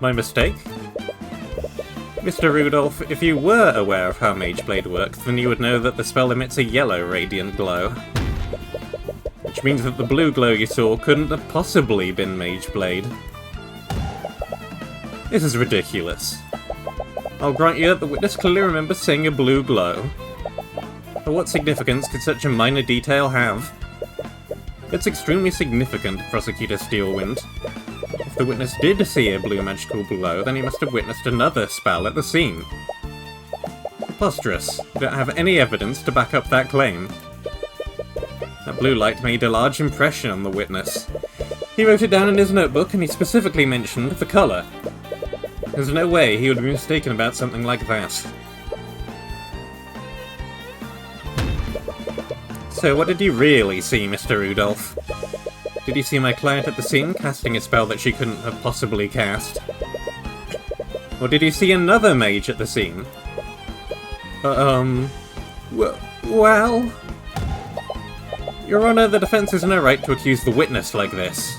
My mistake? Mr. Rudolph, if you were aware of how Mage Blade works, then you would know that the spell emits a yellow radiant glow. Which means that the blue glow you saw couldn't have possibly been Mage Blade. This is ridiculous. I'll grant you that the witness clearly remembers seeing a blue glow. But what significance could such a minor detail have? It's extremely significant, Prosecutor Steelwind. If the witness did see a blue magical glow, then he must have witnessed another spell at the scene. Preposterous. You don't have any evidence to back up that claim. That blue light made a large impression on the witness. He wrote it down in his notebook, and he specifically mentioned the colour. There's no way he would be mistaken about something like that. So what did you really see, Mr. Rudolph? Did you see my client at the scene casting a spell that she couldn't have possibly cast? Or did you see another mage at the scene? Well... Your Honour, the defence has no right to accuse the witness like this.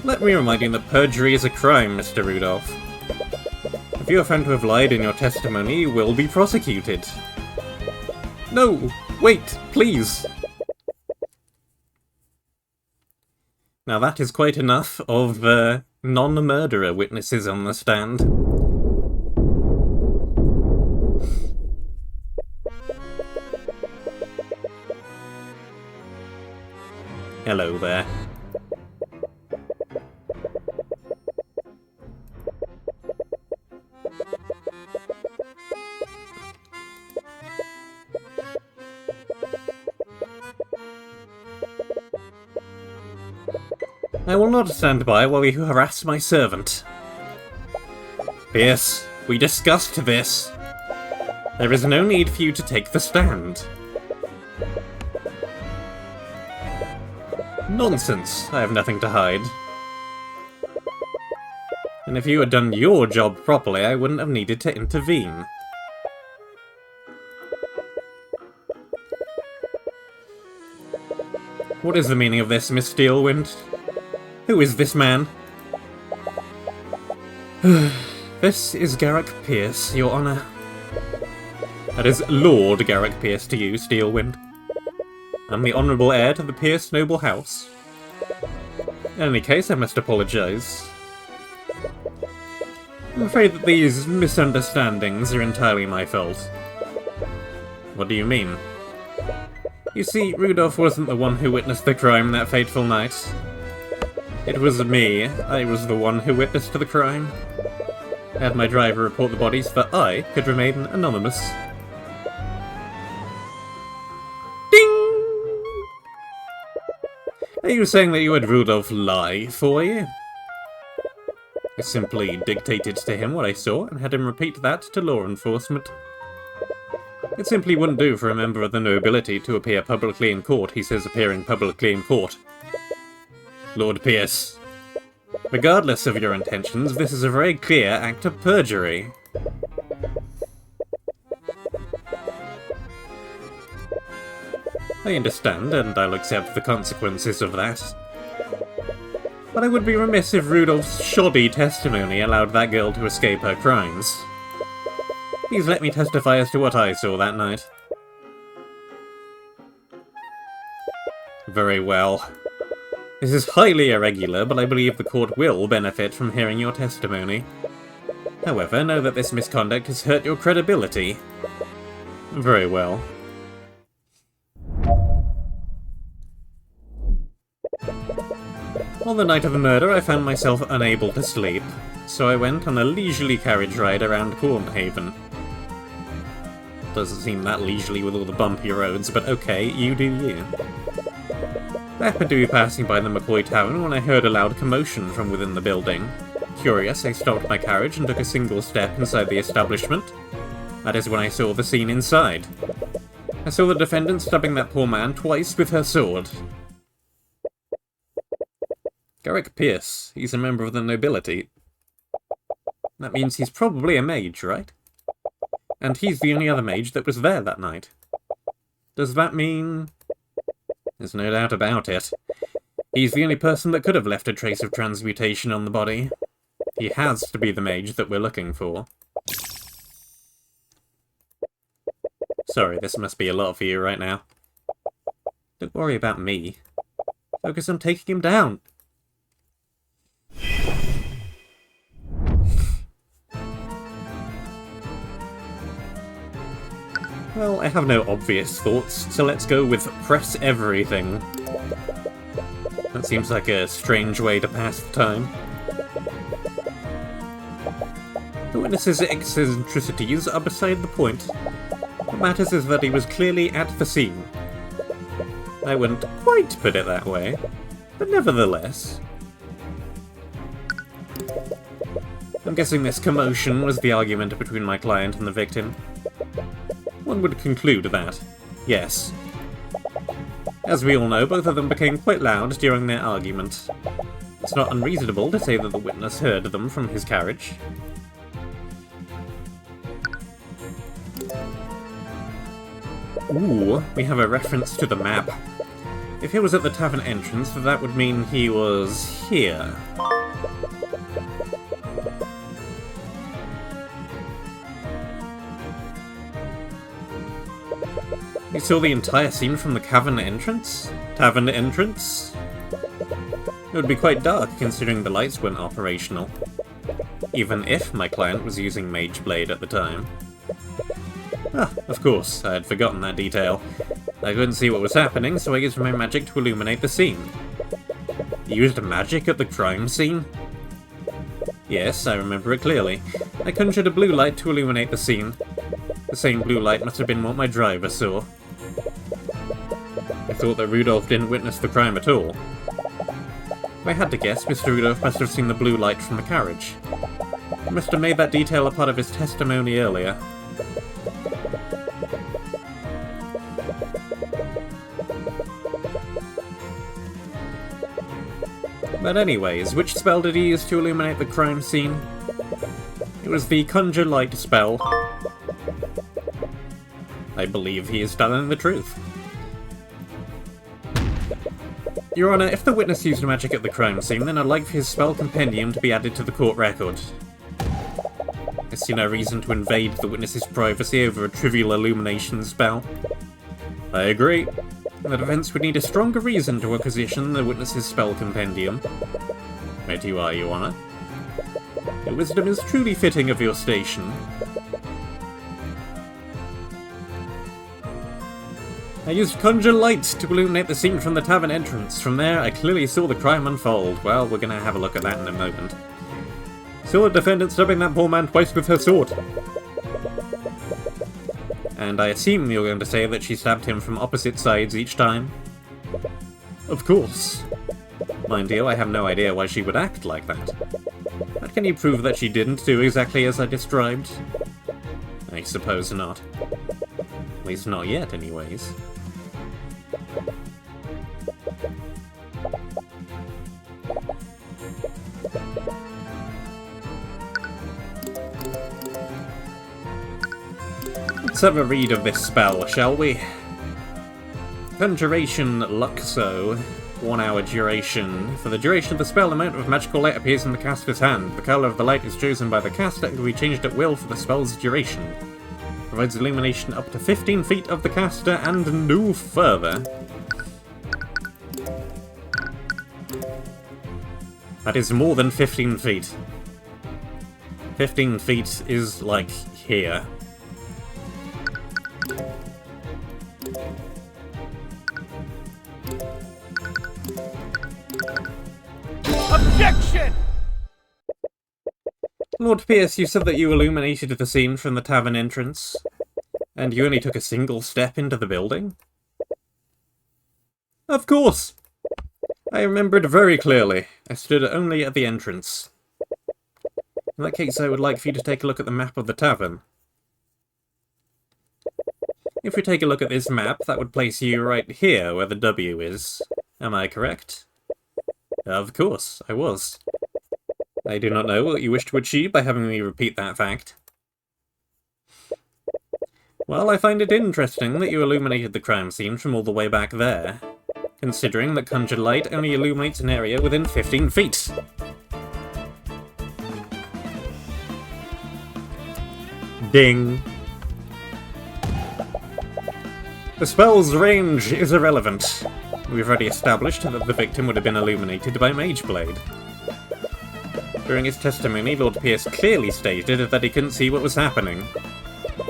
Let me remind you that perjury is a crime, Mr. Rudolph. If you are found to have lied in your testimony, you will be prosecuted. No! Wait, please! Now that is quite enough of non-murderer witnesses on the stand. Hello there. I will not stand by while you harass my servant. Pierce, we discussed this. There is no need for you to take the stand. Nonsense, I have nothing to hide. And if you had done your job properly, I wouldn't have needed to intervene. What is the meaning of this, Miss Steelwind? Who is this man? This is Garrick Pierce, Your Honour. That is Lord Garrick Pierce to you, Steelwind. I'm the honourable heir to the Pierce noble house. In any case, I must apologise. I'm afraid that these misunderstandings are entirely my fault. What do you mean? You see, Rudolph wasn't the one who witnessed the crime that fateful night. It was me. I was the one who witnessed the crime. I had my driver report the bodies so that I could remain anonymous. Ding! Are you saying that you had Rudolph lie for you? I simply dictated to him what I saw and had him repeat that to law enforcement. It simply wouldn't do for a member of the nobility to appear publicly in court, he says, appearing publicly in court. Lord Pierce, regardless of your intentions, this is a very clear act of perjury. I understand, and I'll accept the consequences of that. But I would be remiss if Rudolph's shoddy testimony allowed that girl to escape her crimes. Please let me testify as to what I saw that night. Very well. This is highly irregular, but I believe the court will benefit from hearing your testimony. However, know that this misconduct has hurt your credibility. Very well. On the night of the murder, I found myself unable to sleep, so I went on a leisurely carriage ride around Cornhaven. Doesn't seem that leisurely with all the bumpy roads, but okay, you do you. I happened to be passing by the McCoy Tavern when I heard a loud commotion from within the building. Curious, I stopped my carriage and took a single step inside the establishment. That is when I saw the scene inside. I saw the defendant stabbing that poor man twice with her sword. Garrick Pierce, he's a member of the nobility. That means he's probably a mage, right? And he's the only other mage that was there that night. Does that mean... There's no doubt about it. He's the only person that could have left a trace of transmutation on the body. He has to be the mage that we're looking for. Sorry, this must be a lot for you right now. Don't worry about me. Focus on taking him down. Well, I have no obvious thoughts, so let's go with press everything. That seems like a strange way to pass the time. The witness's eccentricities are beside the point. What matters is that he was clearly at the scene. I wouldn't quite put it that way, but nevertheless. I'm guessing this commotion was the argument between my client and the victim. One would conclude that, yes. As we all know, both of them became quite loud during their argument. It's not unreasonable to say that the witness heard them from his carriage. Ooh, we have a reference to the map. If he was at the tavern entrance, that would mean he was here. You saw the entire scene from the cavern entrance? Tavern entrance? It would be quite dark considering the lights weren't operational. Even if my client was using Mage Blade at the time. Ah, of course, I had forgotten that detail. I couldn't see what was happening, so I used my magic to illuminate the scene. You used magic at the crime scene? Yes, I remember it clearly. I conjured a blue light to illuminate the scene. The same blue light must have been what my driver saw. I thought that Rudolph didn't witness the crime at all. If I had to guess, Mr. Rudolph must have seen the blue light from the carriage. He must have made that detail a part of his testimony earlier. But anyways, which spell did he use to illuminate the crime scene? It was the Conjure Light spell. I believe he is telling the truth. Your Honour, if the witness used magic at the crime scene, then I'd like for his spell compendium to be added to the court record. I see no reason to invade the witness's privacy over a trivial illumination spell. I agree. The defense would need a stronger reason to requisition the witness's spell compendium. Right you are, Your Honour. Your wisdom is truly fitting of your station. I used Conjure Light to illuminate the scene from the tavern entrance. From there, I clearly saw the crime unfold. Well, we're gonna have a look at that in a moment. Saw the defendant stabbing that poor man twice with her sword. And I assume you're going to say that she stabbed him from opposite sides each time? Of course. Mind you, I have no idea why she would act like that. But can you prove that she didn't do exactly as I described? I suppose not. At least not yet, anyways. Let's have a read of this spell, shall we? Conjuration Luxo. 1 hour duration. For the duration of the spell, amount of magical light appears in the caster's hand. The colour of the light is chosen by the caster and can be changed at will for the spell's duration. Provides illumination up to 15 feet of the caster and no further. That is more than 15 feet. 15 feet is like here.
Objection!
Lord Pierce, you said that you illuminated the scene from the tavern entrance, and you only took a single step into the building? Of course! I remembered very clearly. I stood only at the entrance. In that case, I would like for you to take a look at the map of the tavern. If we take a look at this map, that would place you right here, where the W is. Am I correct? Of course, I was. I do not know what you wish to achieve by having me repeat that fact. Well, I find it interesting that you illuminated the crime scene from all the way back there, considering that Conjure Light only illuminates an area within 15 feet. Ding. The spell's range is irrelevant. We've already established that the victim would have been illuminated by Mageblade. During his testimony, Lord Pierce clearly stated that he couldn't see what was happening.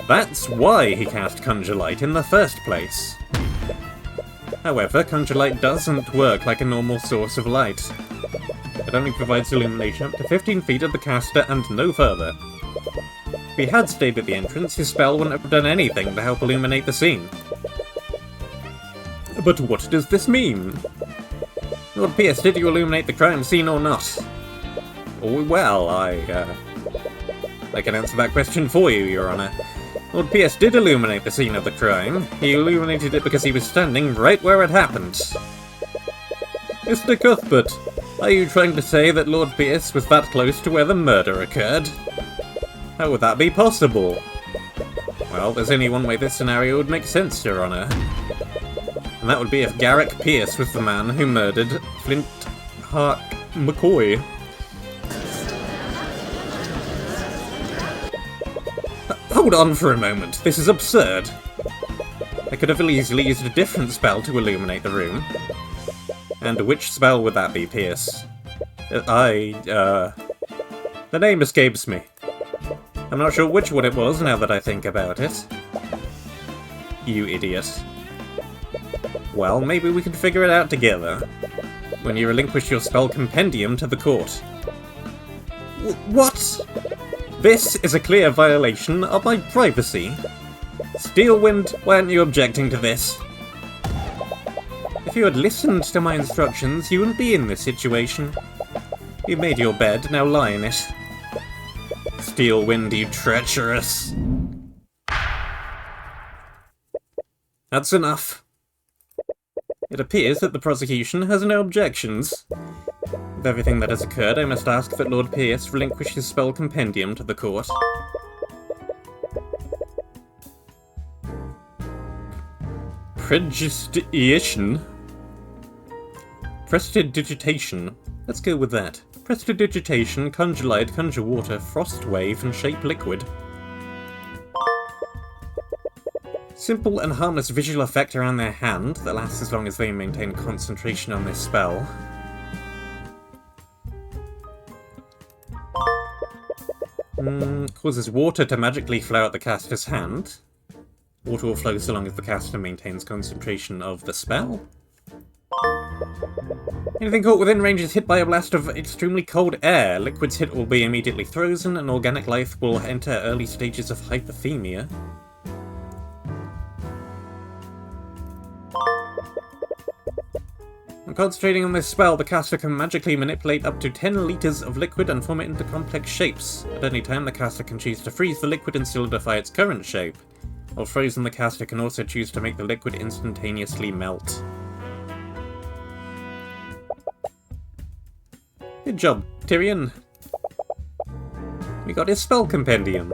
That's why he cast Conjure Light in the first place. However, Conjure Light doesn't work like a normal source of light. It only provides illumination up to 15 feet of the caster and no further. If he had stayed at the entrance, his spell wouldn't have done anything to help illuminate the scene. But what does this mean? Lord Pierce, did you illuminate the crime scene or not? Oh, well, I can answer that question for you, Your Honour. Lord Pierce did illuminate the scene of the crime. He illuminated it because he was standing right where it happened. Mr. Cuthbert, are you trying to say that Lord Pierce was that close to where the murder occurred? How would that be possible? Well, there's only one way this scenario would make sense, Your Honour. And that would be if Garrick Pierce was the man who murdered Flint Hark McCoy. Hold on for a moment, this is absurd. I could have easily used a different spell to illuminate the room. And which spell would that be, Pierce? The name escapes me. I'm not sure which one it was now that I think about it. You idiot. Well, maybe we can figure it out together. When you relinquish your spell compendium to the court. What? This is a clear violation of my privacy. Steelwind, why aren't you objecting to this? If you had listened to my instructions, you wouldn't be in this situation. You made your bed, now lie in it. Steelwind, you treacherous. That's enough. It appears that the prosecution has no objections. With everything that has occurred, I must ask that Lord Pierce relinquish his spell compendium to the court. Prestidigitation? Prestidigitation. Let's go with that. Prestidigitation, Conjure Light, Conjure Water, Frost Wave, and Shape Liquid. Simple and harmless visual effect around their hand that lasts as long as they maintain concentration on this spell. Causes water to magically flow out the caster's hand. Water will flow so long as the caster maintains concentration of the spell. Anything caught within range is hit by a blast of extremely cold air. Liquid's hit will be immediately frozen, and organic life will enter early stages of hypothermia. When concentrating on this spell, the caster can magically manipulate up to 10 litres of liquid and form it into complex shapes. At any time, the caster can choose to freeze the liquid and solidify its current shape. While frozen, the caster can also choose to make the liquid instantaneously melt. Good job, Tyrion. We got his spell compendium.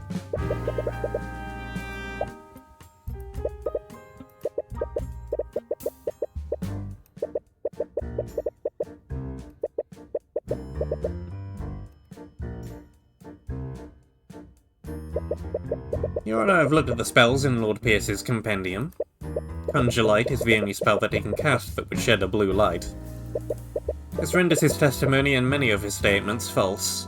Your Honor, I've looked at the spells in Lord Pierce's compendium. Conjure Light is the only spell that he can cast that would shed a blue light. This renders his testimony and many of his statements false.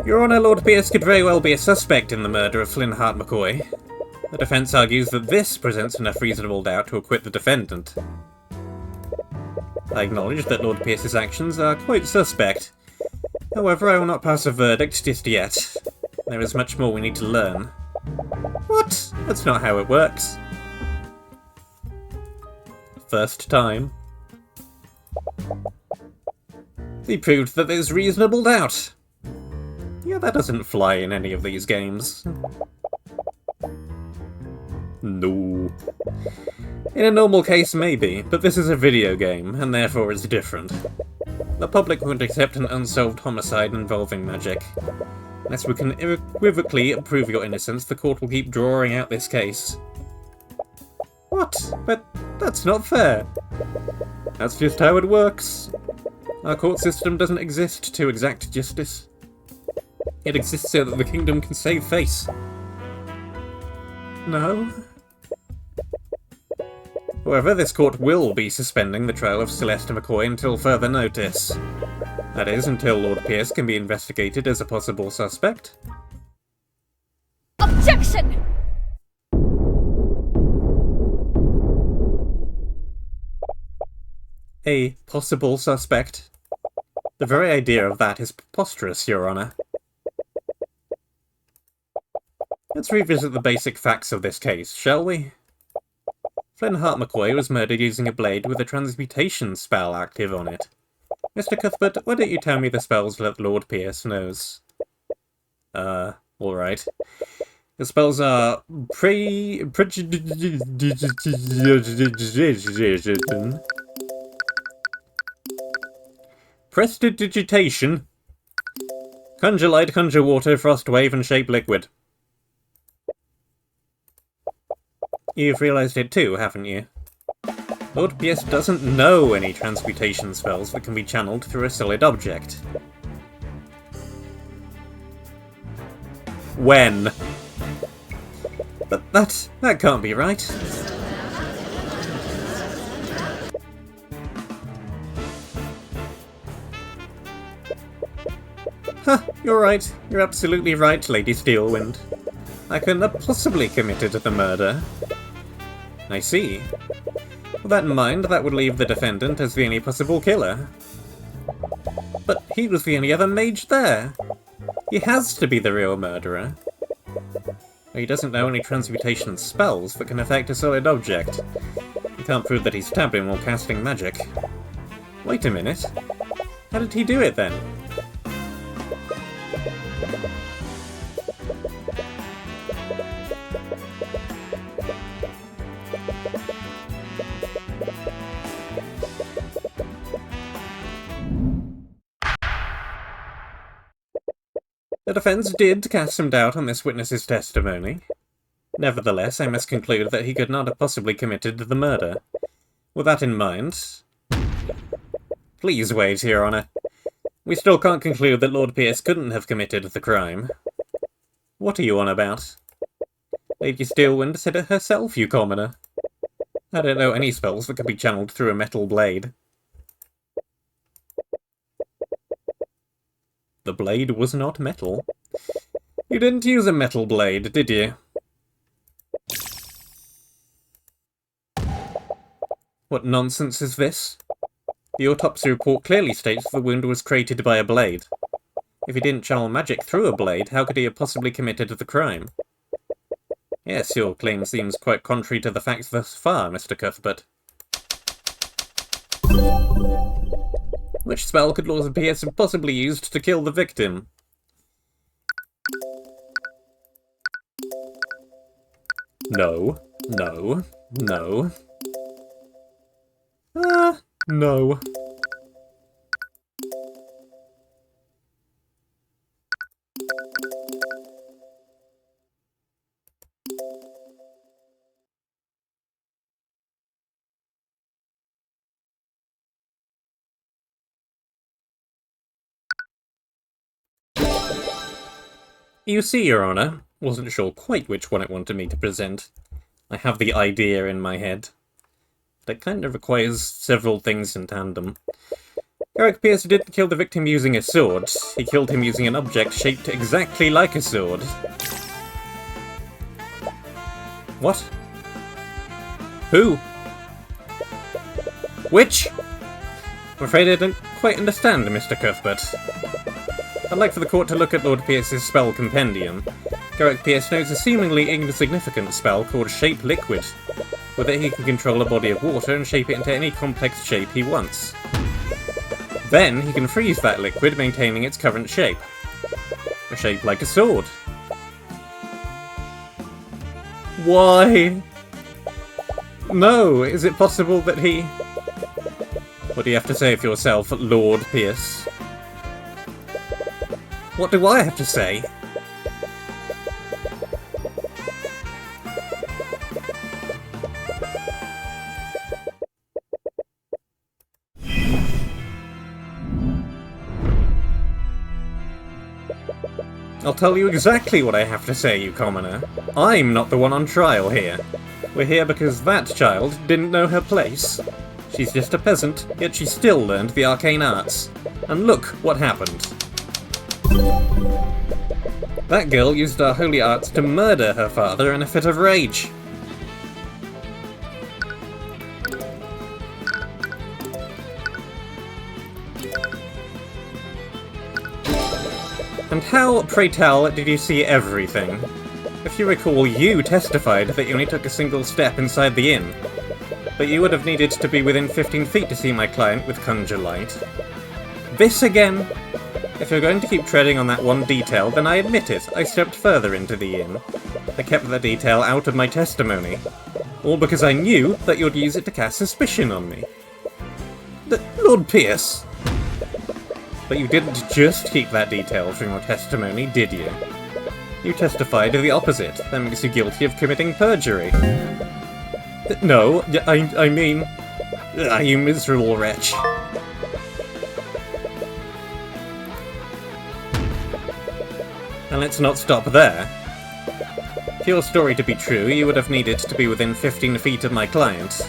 Your Honor, Lord Pierce could very well be a suspect in the murder of Flynn Hart McCoy. The defence argues that this presents enough reasonable doubt to acquit the defendant. I acknowledge that Lord Pierce's actions are quite suspect. However, I will not pass a verdict just yet. There is much more we need to learn. What? That's not how it works. First time. He proved that there's reasonable doubt. Yeah, that doesn't fly in any of these games. No. In a normal case, maybe, but this is a video game, and therefore it's different. The public won't accept an unsolved homicide involving magic. Unless we can unequivocally prove your innocence, the court will keep drawing out this case. What? But that's not fair. That's just how it works. Our court system doesn't exist to exact justice. It exists so that the kingdom can save face. No? However, this court will be suspending the trial of Celeste McCoy until further notice. That is, until Lord Pierce can be investigated as a possible suspect.
Objection!
A possible suspect? The very idea of that is preposterous, Your Honor. Let's revisit the basic facts of this case, shall we? Flynn Hart McCoy was murdered using a blade with a transmutation spell active on it. Mr. Cuthbert, why don't you tell me the spells that Lord Pierce knows? Alright. The spells are Prestidigitation, Conjure Light, Conjure Water, Frost Wave, and Shape Liquid. You've realised it too, haven't you? Lord Pierce doesn't know any transmutation spells that can be channeled through a solid object. When? But that can't be right. Huh, you're right. You're absolutely right, Lady Steelwind. I couldn't have possibly committed the murder. I see. With that in mind, that would leave the defendant as the only possible killer. But he was the only other mage there. He has to be the real murderer. He doesn't know any transmutation spells that can affect a solid object. He can't prove that he stabbed him while casting magic. Wait a minute. How did he do it then? The defence did cast some doubt on this witness's testimony. Nevertheless, I must conclude that he could not have possibly committed the murder. With that in mind... Please wait, Your Honour. We still can't conclude that Lord Pierce couldn't have committed the crime. What are you on about? Lady Steelwind said it herself, you commoner. I don't know any spells that can be channeled through a metal blade. The blade was not metal. You didn't use a metal blade, did you? What nonsense is this? The autopsy report clearly states the wound was created by a blade. If he didn't channel magic through a blade, how could he have possibly committed the crime? Yes, your claim seems quite contrary to the facts thus far, Mr. Cuthbert. Which spell could Lord Pierce have possibly used to kill the victim? No. No. No. No. You see, Your Honour, wasn't sure quite which one it wanted me to present. I have the idea in my head. But it kind of requires several things in tandem. Garrick Pierce didn't kill the victim using a sword. He killed him using an object shaped exactly like a sword. What? Who? Which? I'm afraid I don't quite understand, Mr. Cuthbert. I'd like for the court to look at Lord Pierce's spell compendium. Garrick Pierce knows a seemingly insignificant spell called Shape Liquid. With it he can control a body of water and shape it into any complex shape he wants. Then he can freeze that liquid, maintaining its current shape. A shape like a sword. Why? No, is it possible that he... What do you have to say for yourself, Lord Pierce? What do I have to say? I'll tell you exactly what I have to say, you commoner. I'm not the one on trial here. We're here because that child didn't know her place. She's just a peasant, yet she still learned the arcane arts. And look what happened. That girl used our holy arts to murder her father in a fit of rage. And how, pray tell, did you see everything? If you recall, you testified that you only took a single step inside the inn. But you would have needed to be within 15 feet to see my client with Conjure Light. This again? If you're going to keep treading on that one detail, then I admit it, I stepped further into the inn. I kept that detail out of my testimony. All because I knew that you'd use it to cast suspicion on me. Lord Pierce! But you didn't just keep that detail from your testimony, did you? You testified to the opposite. That makes you guilty of committing perjury. No, I mean... you miserable wretch. And let's not stop there. For your story to be true, you would have needed to be within 15 feet of my client.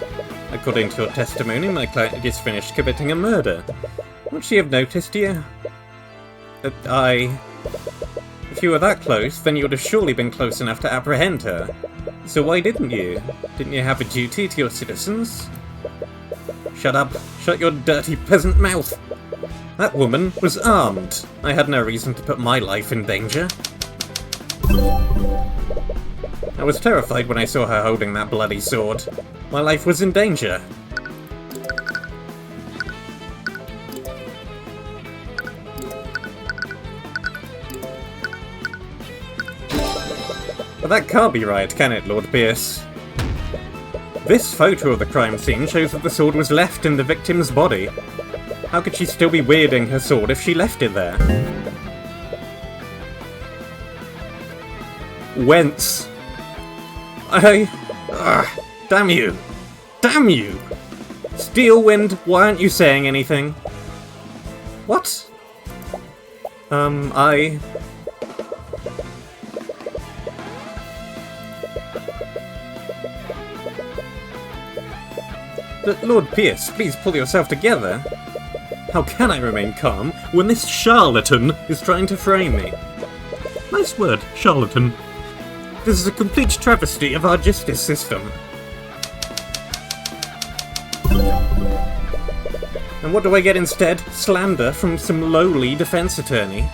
According to your testimony, my client had just finished committing a murder. Would she have noticed you? If you were that close, then you would have surely been close enough to apprehend her. So why didn't you? Didn't you have a duty to your citizens? Shut up. Shut your dirty peasant mouth. That woman was armed. I had no reason to put my life in danger. I was terrified when I saw her holding that bloody sword. My life was in danger. But that can't be right, can it, Lord Pierce? This photo of the crime scene shows that the sword was left in the victim's body. How could she still be wielding her sword if she left it there? Whence? Damn you! Damn you! Steelwind, why aren't you saying anything? What? Lord Pierce, please pull yourself together. How can I remain calm when this charlatan is trying to frame me? Nice word, charlatan. This is a complete travesty of our justice system. And what do I get instead? Slander from some lowly defense attorney.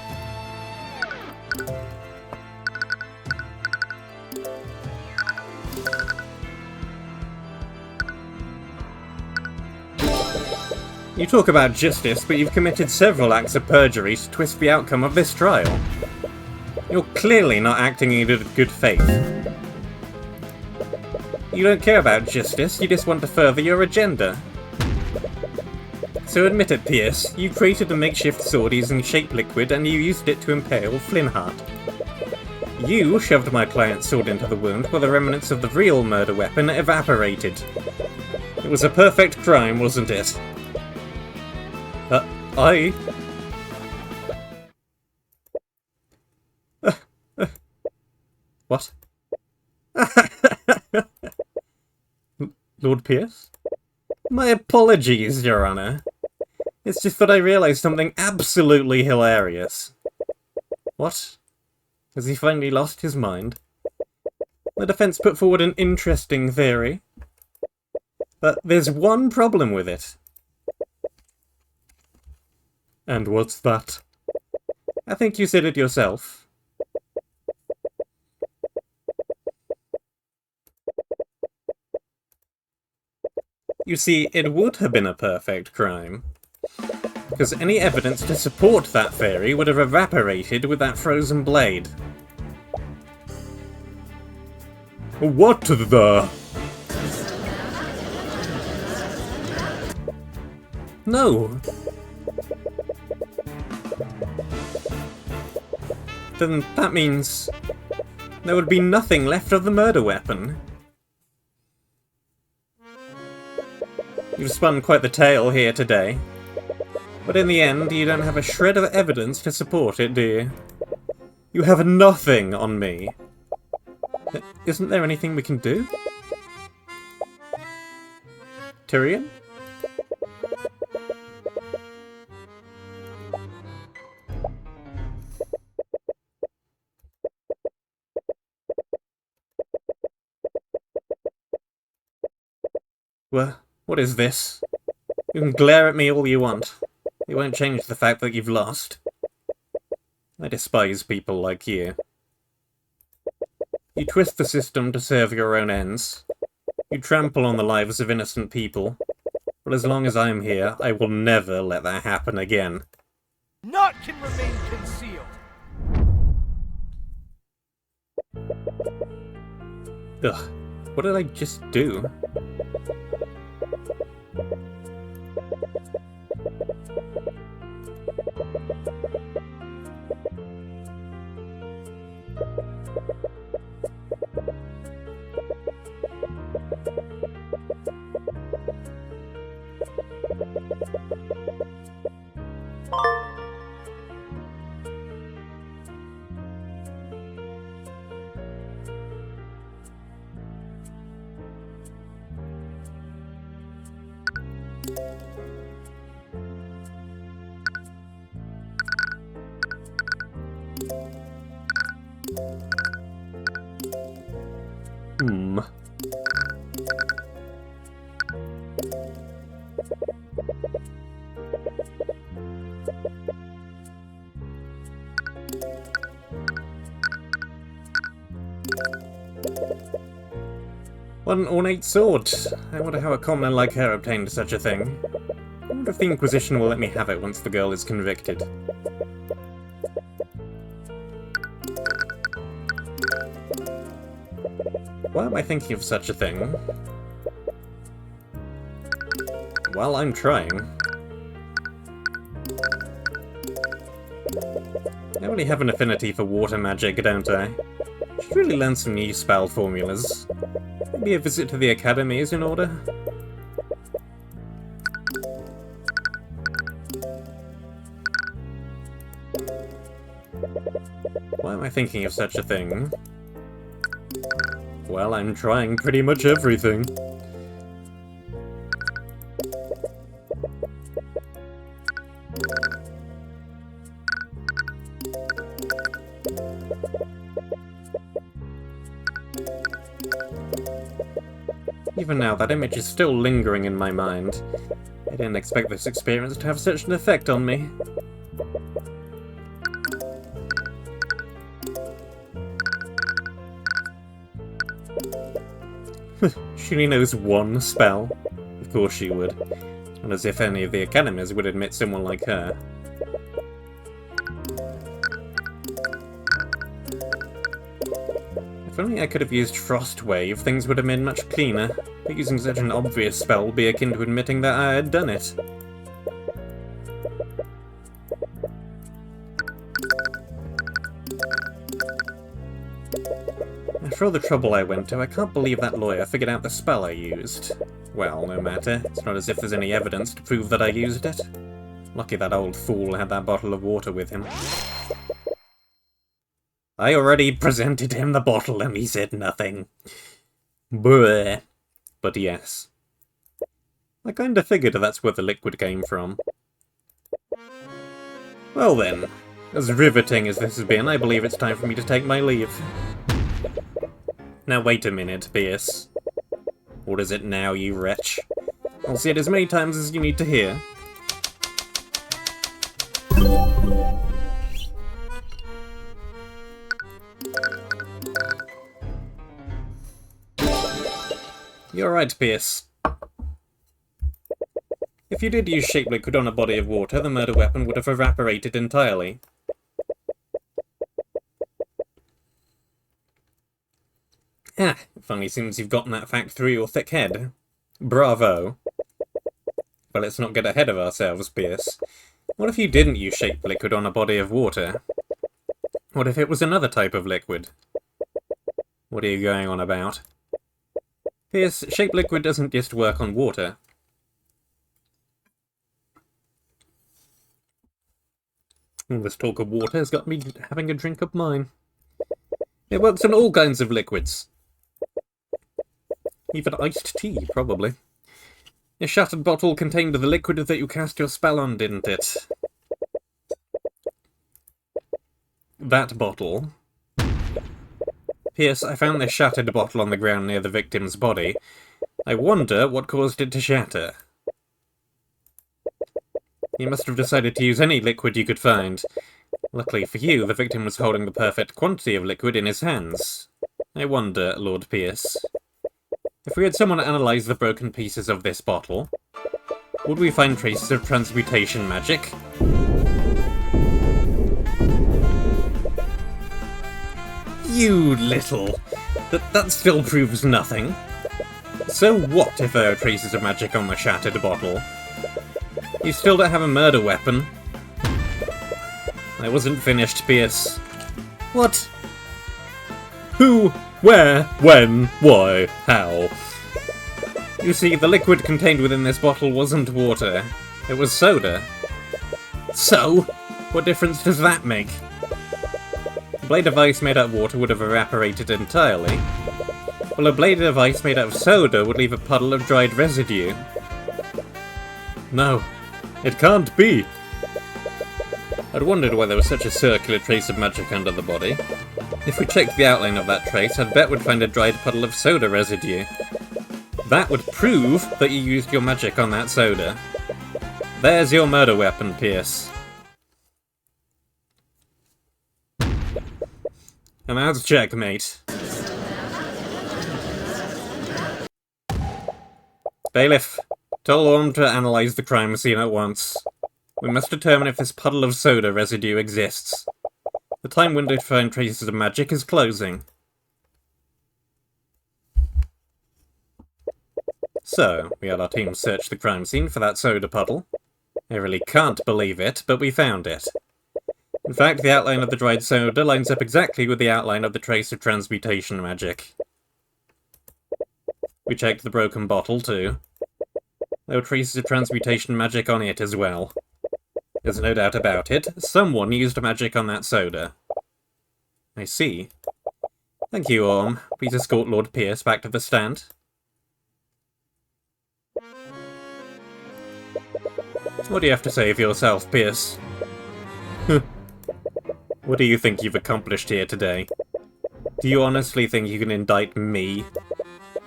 You talk about justice, but you've committed several acts of perjury to twist the outcome of this trial. You're clearly not acting in good faith. You don't care about justice, you just want to further your agenda. So admit it, Pierce, you created a makeshift sword using shape liquid and you used it to impale Flynnhart. You shoved my client's sword into the wound where the remnants of the real murder weapon evaporated. It was a perfect crime, wasn't it? What? Lord Pierce? My apologies, Your Honor. It's just that I realised something absolutely hilarious. What? Has he finally lost his mind? The defence put forward an interesting theory. But there's one problem with it. And what's that? I think you said it yourself. You see, it would have been a perfect crime. Because any evidence to support that theory would have evaporated with that frozen blade. What the... No. Then that means there would be nothing left of the murder weapon. You've spun quite the tale here today. But in the end, you don't have a shred of evidence to support it, do you? You have nothing on me. Isn't there anything we can do? Tyrion? What is this? You can glare at me all you want. It won't change the fact that you've lost. I despise people like you. You twist the system to serve your own ends. You trample on the lives of innocent people. But as long as I'm here, I will never let that happen again.
Naught can remain concealed!
Ugh, what did I just do? What an ornate sword! I wonder how a commoner like her obtained such a thing. I wonder if the Inquisition will let me have it once the girl is convicted. Why am I thinking of such a thing? Well, I'm trying. I already have an affinity for water magic, don't I? Should really learn some new spell formulas. Maybe a visit to the academy is in order? Why am I thinking of such a thing? Well, I'm trying pretty much everything. Even now, that image is still lingering in my mind. I didn't expect this experience to have such an effect on me. She only knows one spell. Of course she would. And as if any of the academies would admit someone like her. If only I could have used Frost Wave, things would have been much cleaner. But using such an obvious spell would be akin to admitting that I had done it. After all the trouble I went to, I can't believe that lawyer figured out the spell I used. Well, no matter. It's not as if there's any evidence to prove that I used it. Lucky that old fool had that bottle of water with him. I already presented him the bottle and he said nothing. Bleh. But yes. I kinda figured that's where the liquid came from. Well then, as riveting as this has been, I believe it's time for me to take my leave. Now wait a minute, Pierce. What is it now, you wretch? I'll say it as many times as you need to hear. You're right, Pierce. If you did use shape liquid on a body of water, the murder weapon would have evaporated entirely. Ah, it finally seems you've gotten that fact through your thick head. Bravo. But let's not get ahead of ourselves, Pierce. What if you didn't use shape liquid on a body of water? What if it was another type of liquid? What are you going on about? Pierce, shape liquid doesn't just work on water. All this talk of water has got me having a drink of mine. It works on all kinds of liquids. Even iced tea, probably. A shattered bottle contained the liquid that you cast your spell on, didn't it? That bottle. Pierce, I found this shattered bottle on the ground near the victim's body. I wonder what caused it to shatter. You must have decided to use any liquid you could find. Luckily for you, the victim was holding the perfect quantity of liquid in his hands. I wonder, Lord Pierce, if we had someone analyze the broken pieces of this bottle, would we find traces of transmutation magic? You little... That still proves nothing. So what if there are traces of magic on the shattered bottle? You still don't have a murder weapon. I wasn't finished, Pierce. What? Who? Where? When? Why? How? You see, the liquid contained within this bottle wasn't water. It was soda. So? What difference does that make? A blade of ice made out of water would have evaporated entirely. Well, a blade of ice made out of soda would leave a puddle of dried residue. No, it can't be. I'd wondered why there was such a circular trace of magic under the body. If we checked the outline of that trace, I'd bet we'd find a dried puddle of soda residue. That would prove that you used your magic on that soda. There's your murder weapon, Pierce. And that's checkmate. Bailiff, tell Orm to analyze the crime scene at once. We must determine if this puddle of soda residue exists. The time window to find traces of magic is closing. So, we had our team search the crime scene for that soda puddle. I really can't believe it, but we found it. In fact, the outline of the dried soda lines up exactly with the outline of the trace of transmutation magic. We checked the broken bottle, too. There were traces of transmutation magic on it as well. There's no doubt about it, someone used magic on that soda. I see. Thank you, Orm. Please escort Lord Pierce back to the stand. What do you have to say for yourself, Pierce? What do you think you've accomplished here today? Do you honestly think you can indict me?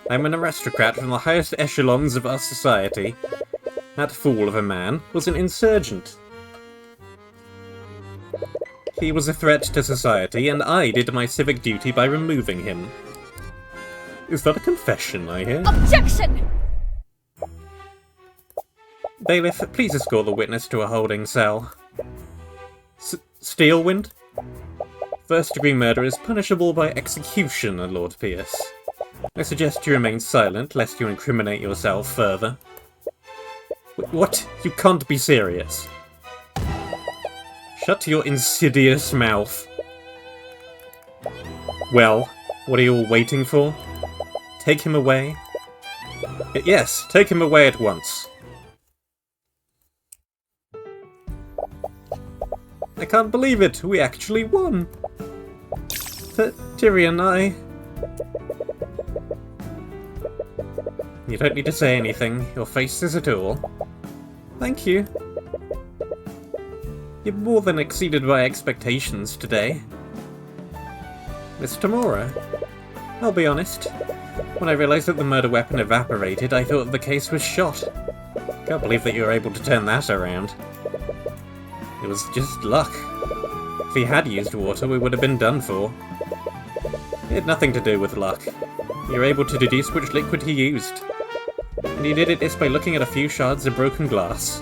I'm an aristocrat from the highest echelons of our society. That fool of a man was an insurgent. He was a threat to society, and I did my civic duty by removing him. Is that a confession I hear?
Objection!
Bailiff, please escort the witness to a holding cell. Steelwind? First-degree murder is punishable by execution, Lord Pierce. I suggest you remain silent, lest you incriminate yourself further. What? You can't be serious. Shut your insidious mouth. Well, what are you all waiting for? Take him away? Yes, take him away at once. I can't believe it! We actually won! Tyrion, You don't need to say anything. Your face says it all. Thank you. You've more than exceeded my expectations today. Mr. Mora. I'll be honest. When I realized that the murder weapon evaporated, I thought the case was shot. Can't believe that you were able to turn that around. It was just luck. If he had used water, we would have been done for. It had nothing to do with luck. You were able to deduce which liquid he used. And you did it just by looking at a few shards of broken glass.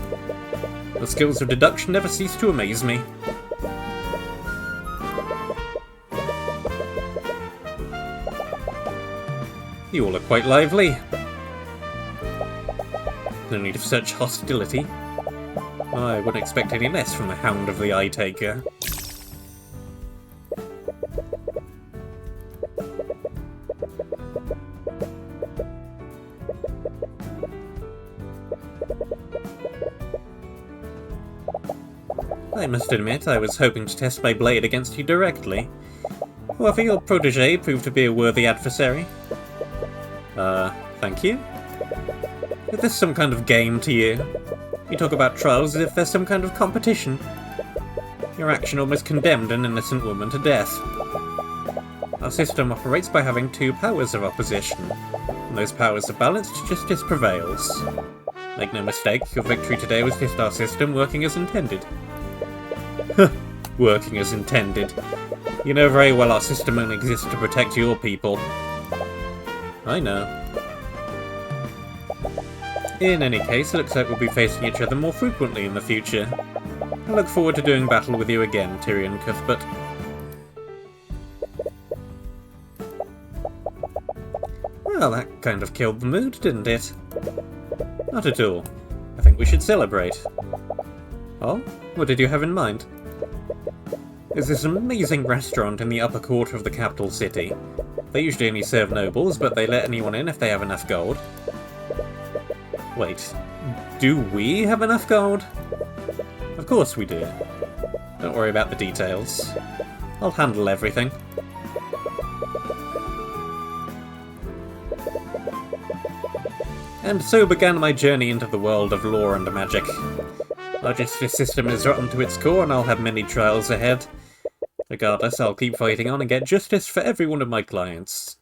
The skills of deduction never cease to amaze me. You all are quite lively. No need of such hostility. I wouldn't expect any less from the Hound of the Eye Taker. I must admit, I was hoping to test my blade against you directly. However, your protege proved to be a worthy adversary. Thank you? Is this some kind of game to you? You talk about trials as if there's some kind of competition. Your action almost condemned an innocent woman to death. Our system operates by having two powers of opposition. When those powers are balanced, justice prevails. Make no mistake, your victory today was just our system working as intended. Working as intended. You know very well our system only exists to protect your people. I know. In any case, it looks like we'll be facing each other more frequently in the future. I look forward to doing battle with you again, Tyrion Cuthbert. Well, that kind of killed the mood, didn't it? Not at all. I think we should celebrate. Oh? What did you have in mind? There's this amazing restaurant in the upper quarter of the capital city. They usually only serve nobles, but they let anyone in if they have enough gold. Wait, do we have enough gold? Of course we do. Don't worry about the details. I'll handle everything. And so began my journey into the world of lore and magic. Our justice system is rotten to its core, and I'll have many trials ahead. Regardless, I'll keep fighting on and get justice for every one of my clients.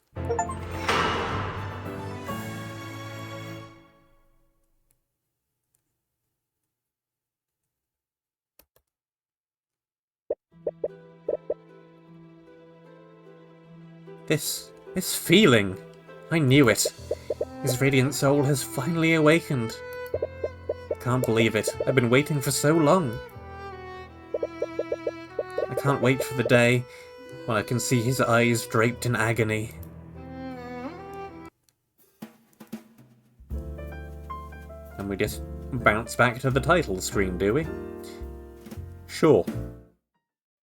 This feeling! I knew it! His radiant soul has finally awakened. I can't believe it. I've been waiting for so long. I can't wait for the day when I can see his eyes draped in agony. And we just bounce back to the title screen, do we? Sure.